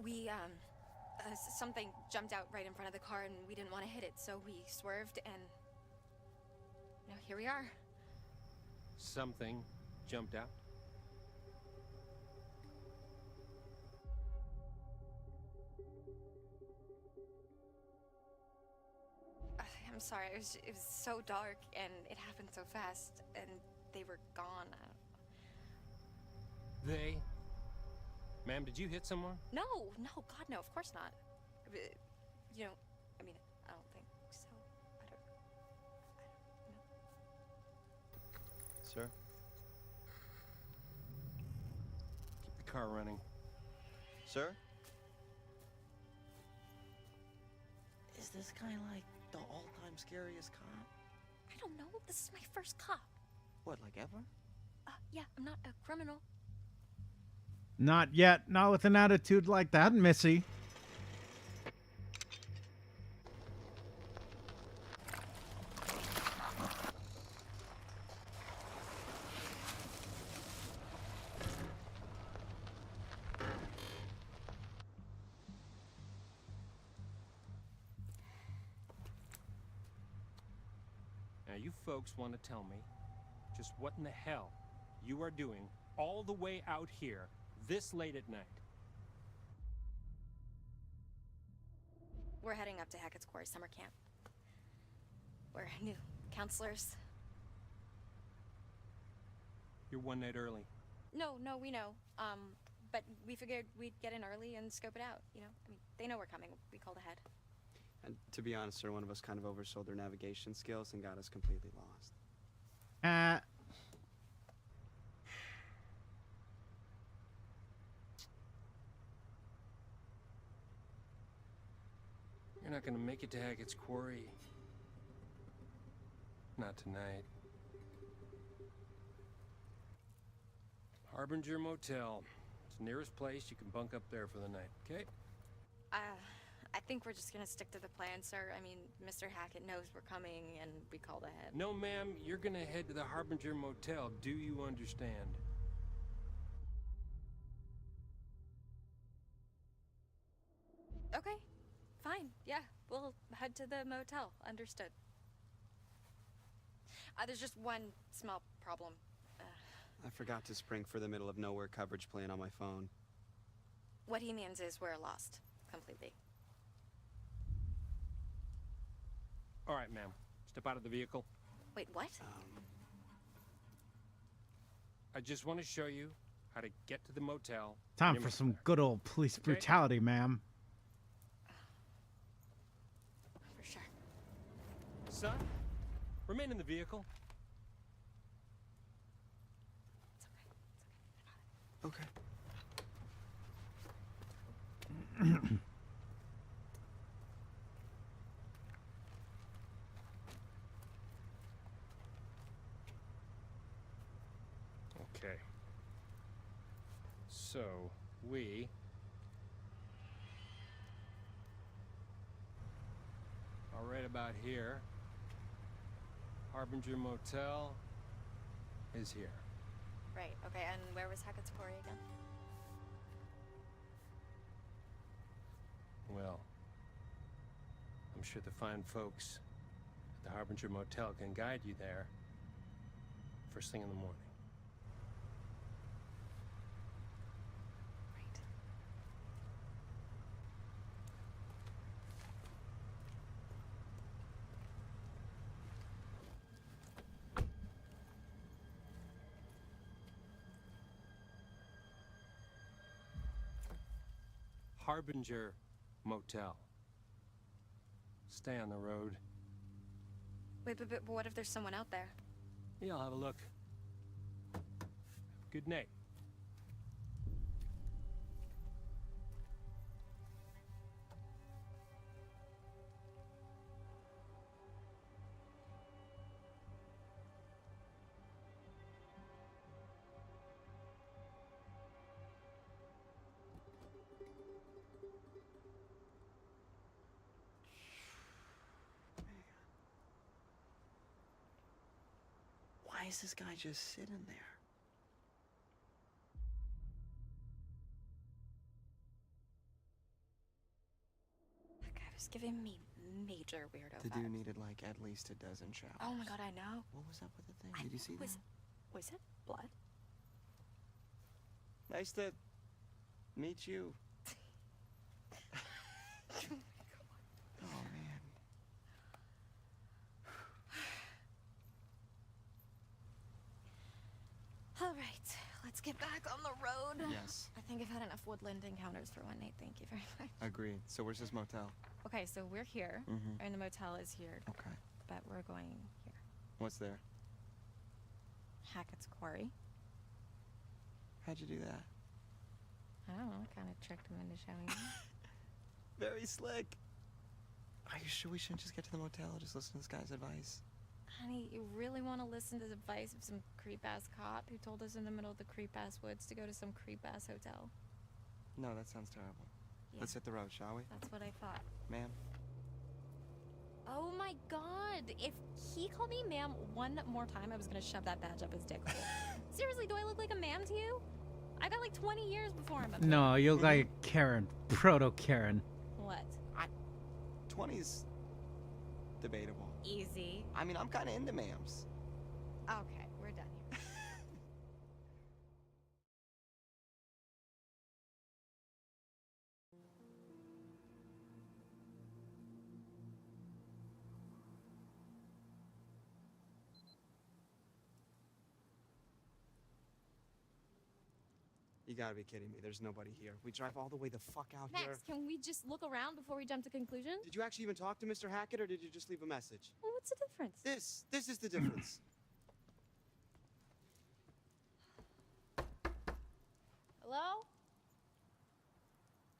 we, something jumped out right in front of the car and we didn't want to hit it, so we swerved and... Now here we are. Something jumped out? I'm sorry, it was so dark and it happened so fast and they were gone. They? Ma'am, did you hit someone? No, God, no, of course not. You know, I mean, I don't think so. I don't know. Sir? Keep the car running. Sir? Is this guy like the all-time scariest cop? I don't know. This is my first cop. What, like ever? Yeah, I'm not a criminal. Not yet. Not with an attitude like that, Missy. Now, you folks want to tell me just what in the hell you are doing all the way out here this late at night? We're heading up to Hackett's Quarry summer camp. We're new counselors. You're one night early. No, we know. But we figured we'd get in early and scope it out, you know? I mean, they know we're coming. We called ahead. And to be honest, sir, one of us kind of oversold their navigation skills and got us completely lost. You're not gonna make it to Hackett's Quarry. Not tonight. Harbinger Motel. It's the nearest place. You can bunk up there for the night, okay? I think we're just gonna stick to the plan, sir. I mean, Mr. Hackett knows we're coming and we called ahead. No, ma'am. You're gonna head to the Harbinger Motel. Do you understand? Okay, fine. Yeah, we'll head to the motel. Understood. There's just one small problem. I forgot to spring for the middle of nowhere coverage plan on my phone. What he means is we're lost. Completely. All right, ma'am. Step out of the vehicle. Wait, what? I just want to show you how to get to the motel. Time in for some Liminalcore. good old police Okay. brutality, ma'am. For sure. Son, remain in the vehicle. It's okay. Okay. Okay. So, we are right about here. Harbinger Motel is here. Right, okay, and where was Hackett's Quarry again? Well, I'm sure the fine folks at the Harbinger Motel can guide you there first thing in the morning. Right. Harbinger Motel. Stay on the road. Wait, but what if there's someone out there? Yeah, I'll have a look. Good night. Why is this guy just sitting there? That guy was giving me major weirdo The vibes. dude needed like at least a dozen showers. Oh my god, I know. What was up with the thing? I- Did you see was, that? Was it blood? Nice to meet you. Oh man. All right, let's get back on the road. Yes. I think I've had enough woodland encounters for one night. Thank you very much. Agreed. So where's this motel? Okay, so we're here, Mm-hmm. and the motel is here, Okay. but we're going here. What's there? Hackett's Quarry. How'd you do that? I don't know, I kind of tricked him into showing me. Very slick. Are you sure we shouldn't just get to the motel? Just listen to this guy's advice. Honey, you really want to listen to the advice of some creep-ass cop who told us in the middle of the creep-ass woods to go to some creep-ass hotel? No, that sounds terrible. Yeah, Let's hit the road, shall we? that's what I thought. Ma'am? Oh my god! If he called me ma'am one more time, I was gonna shove that badge up his dick hole. Seriously, do I look like a ma'am to you? I got like 20 years before him. No, you look like Karen. Proto Karen. What? 20's debatable. Easy. I mean, I'm kind of into ma'ams. Okay, we're done here. You gotta be kidding me. There's nobody here. We drive all the way the fuck out here. Max, can we just look around before we jump to conclusions? Did you actually even talk to Mr. Hackett, or did you just leave a message? Well, what's the difference? This is the difference. Hello?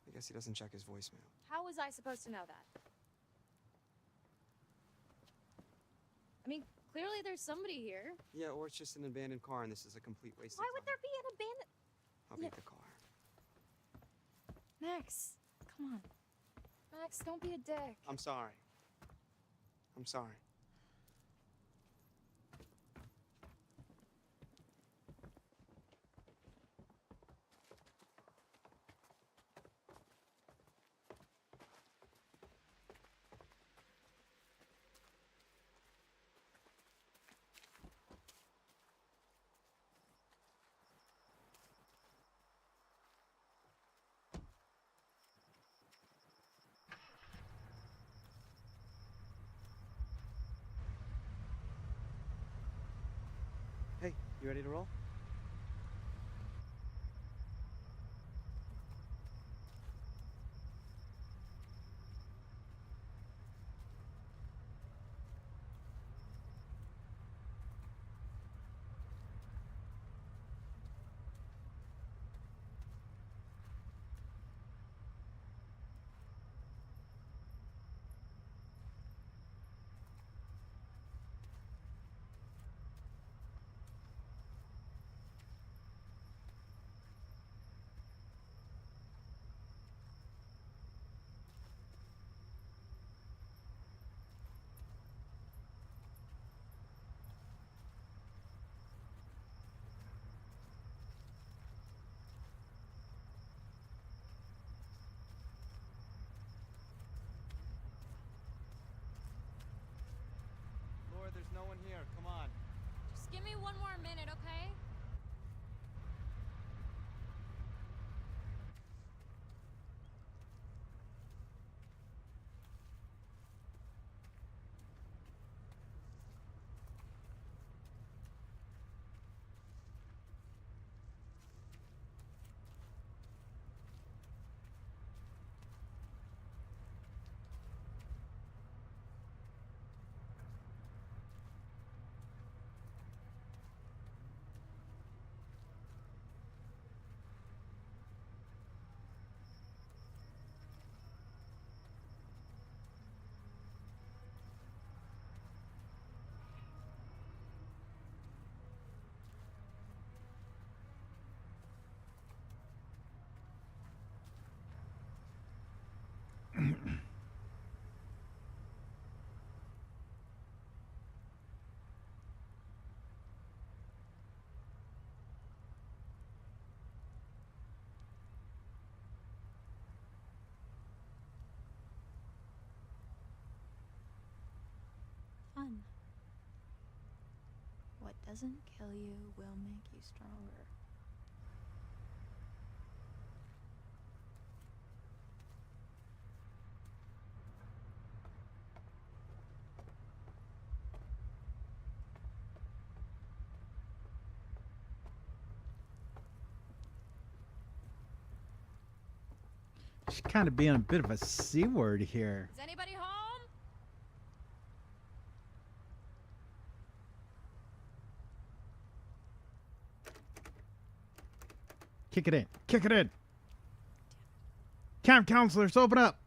I guess he doesn't check his voicemail. How was I supposed to know that? I mean, clearly there's somebody here. Yeah, or it's just an abandoned car, and this is a complete waste Why of would time. there be an abandoned... I'll Yeah. beat the car. Max, come on. Max, don't be a dick. I'm sorry. I'm sorry. You ready to roll? Laura, there's no one here. Come on. Just give me one more minute, okay? Fun. What doesn't kill you will make you stronger. She's kind of being a bit of a C word here. Is anybody home? Kick it in. Kick it in. Camp counselors, open up.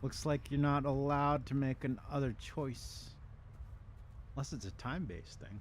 Looks like you're not allowed to make another choice. Unless it's a time-based thing.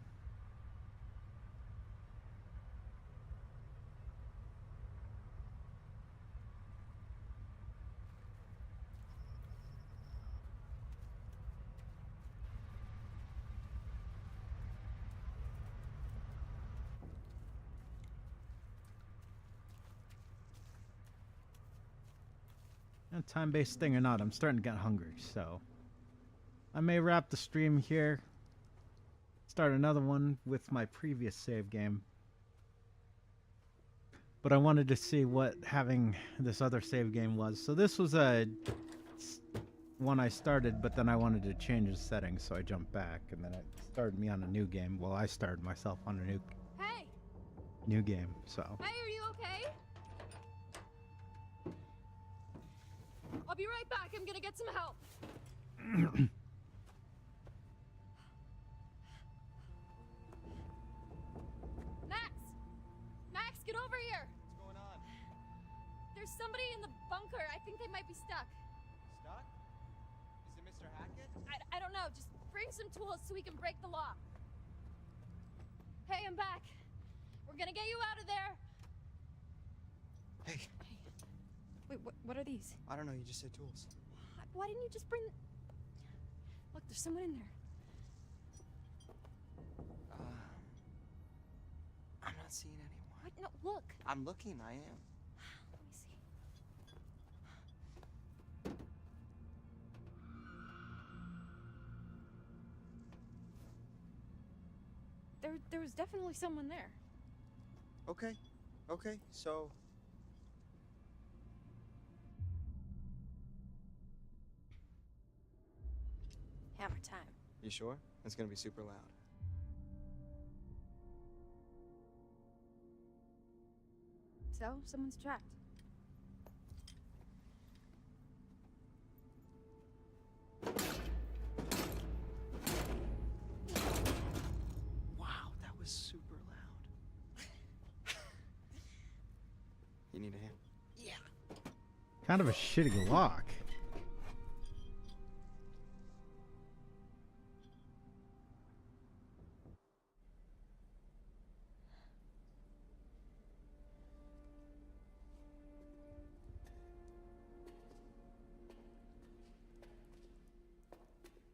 Time-based thing or not, I'm starting to get hungry, so I may wrap the stream here. start another one with my previous save game. But I wanted to see what having this other save game was. So this was one I started, but then I wanted to change the settings, so I jumped back, and then it started me on a new game. Well, I started myself on a Hey! new game, so. Hey, are you okay? I'll be right back. I'm gonna get some help. Max! Max, get over here! What's going on? There's somebody in the bunker. I think they might be stuck. Stuck? Is it Mr. Hackett? I don't know. Just bring some tools so we can break the lock. Hey, I'm back. We're gonna get you out of there. Hey, Wait, what are these? I don't know, you just said tools. Why didn't you just bring... Look, there's someone in there. I'm not seeing anyone. What? No, look. I'm looking, I am. Let me see. There was definitely someone there. Okay, so... Hammer time. You sure? It's gonna be super loud. So, someone's trapped. Wow, that was super loud. You need a hand? Yeah. Kind of a shitty lock.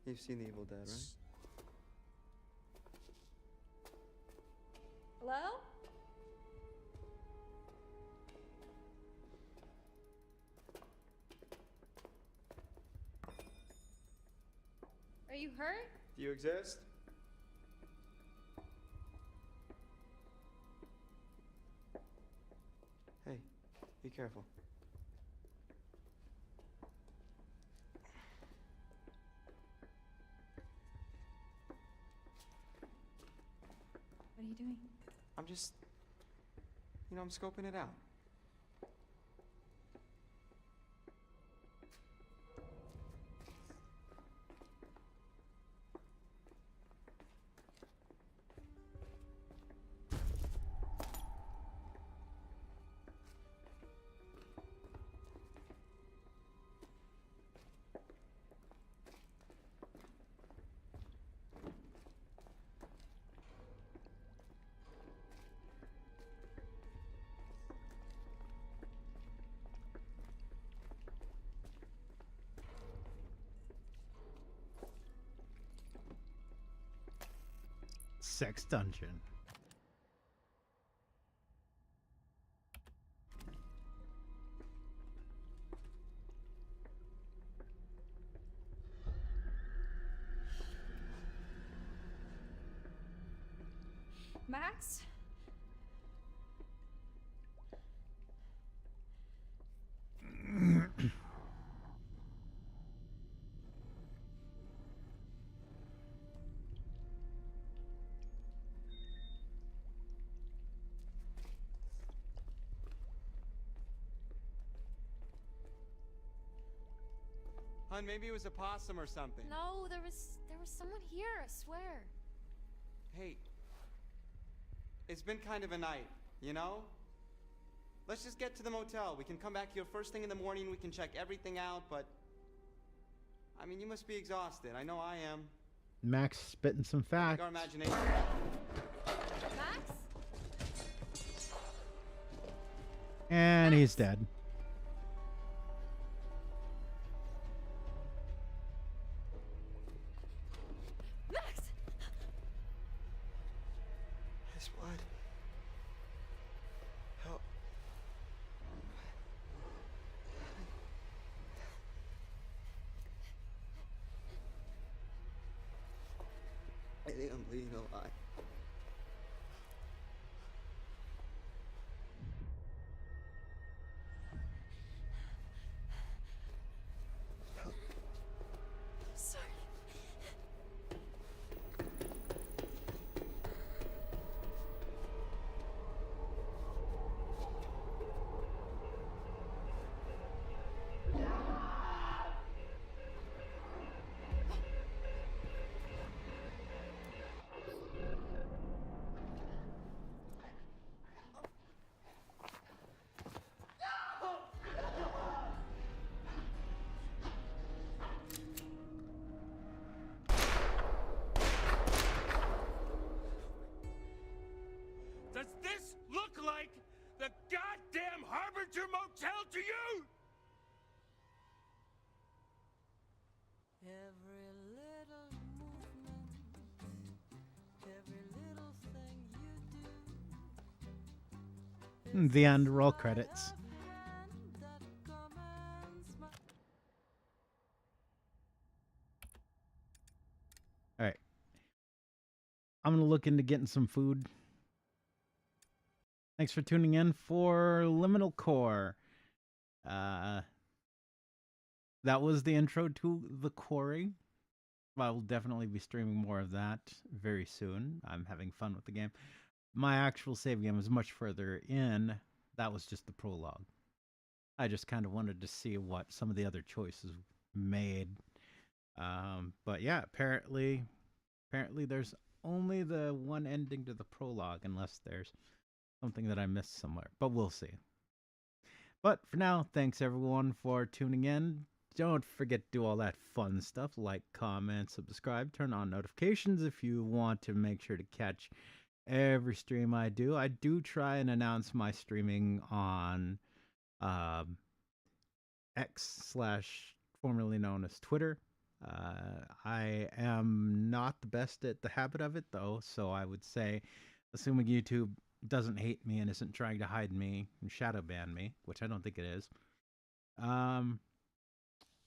You've seen The Evil Dead, right? Hello? Are you hurt? Do you exist? Hey, be careful. What are you doing? I'm just... I'm scoping it out. Sex dungeon. Max? Hun, maybe it was a possum or something. No, there was someone here, I swear. Hey, it's been kind of a night, you know? Let's just get to the motel. We can come back here first thing in the morning. We can check everything out, but... I mean, you must be exhausted. I know I am. Max spitting some I facts. think our imagination... Max? And he's dead. Max! His blood. Help. think I'm bleeding a lot. Sorry. Does this look like the goddamn Harbinger Motel to you? Every little movement, every little thing you do. The end. Roll credits. All right. I'm gonna look into getting some food. Thanks for tuning in for Liminalcore. That was the intro to the quarry. I will definitely be streaming more of that very soon. I'm having fun with the game. My actual save game is much further in. That was just the prologue. I just kind of wanted to see what some of the other choices made. But yeah, apparently there's only the one ending to the prologue, unless there's something that I missed somewhere. But we'll see. But for now, thanks everyone for tuning in. Don't forget to do all that fun stuff, like, comment, subscribe, turn on notifications if you want to make sure to catch every stream I do. I do try and announce my streaming on X / formerly known as Twitter. I am not the best at the habit of it, though, so I would say, assuming YouTube doesn't hate me and isn't trying to hide me and shadow ban me, which I don't think it is,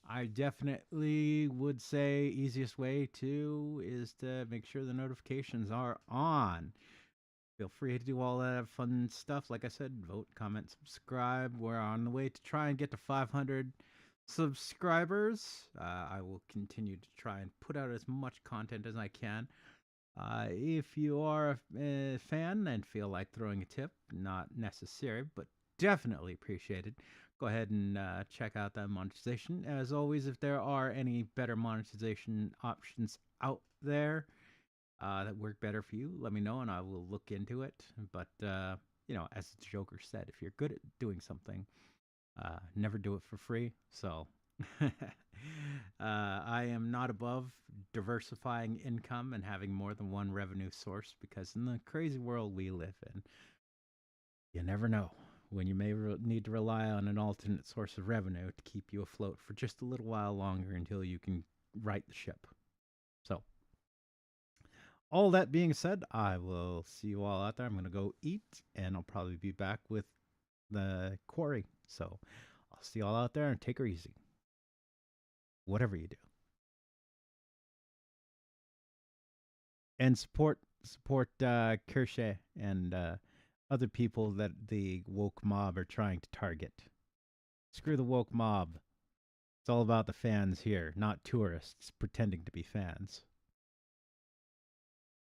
I definitely would say easiest way is to make sure the notifications are on. Feel free to do all that fun stuff. Like I said, vote, comment, subscribe. We're on the way to try and get to 500 subscribers. I will continue to try and put out as much content as I can. If you are a fan and feel like throwing a tip, not necessary, but definitely appreciated, go ahead and check out that monetization. As always, if there are any better monetization options out there that work better for you, let me know and I will look into it. But, you know, as the Joker said, if you're good at doing something, never do it for free. So I am not above diversifying income and having more than one revenue source, because in the crazy world we live in, you never know when you may need to rely on an alternate source of revenue to keep you afloat for just a little while longer until you can right the ship. So, all that being said, I will see you all out there. I'm going to go eat, and I'll probably be back with the quarry. So, I'll see you all out there, and take her easy. Whatever you do. And support Kershaw and other people that the woke mob are trying to target. Screw the woke mob. It's all about the fans here, not tourists pretending to be fans.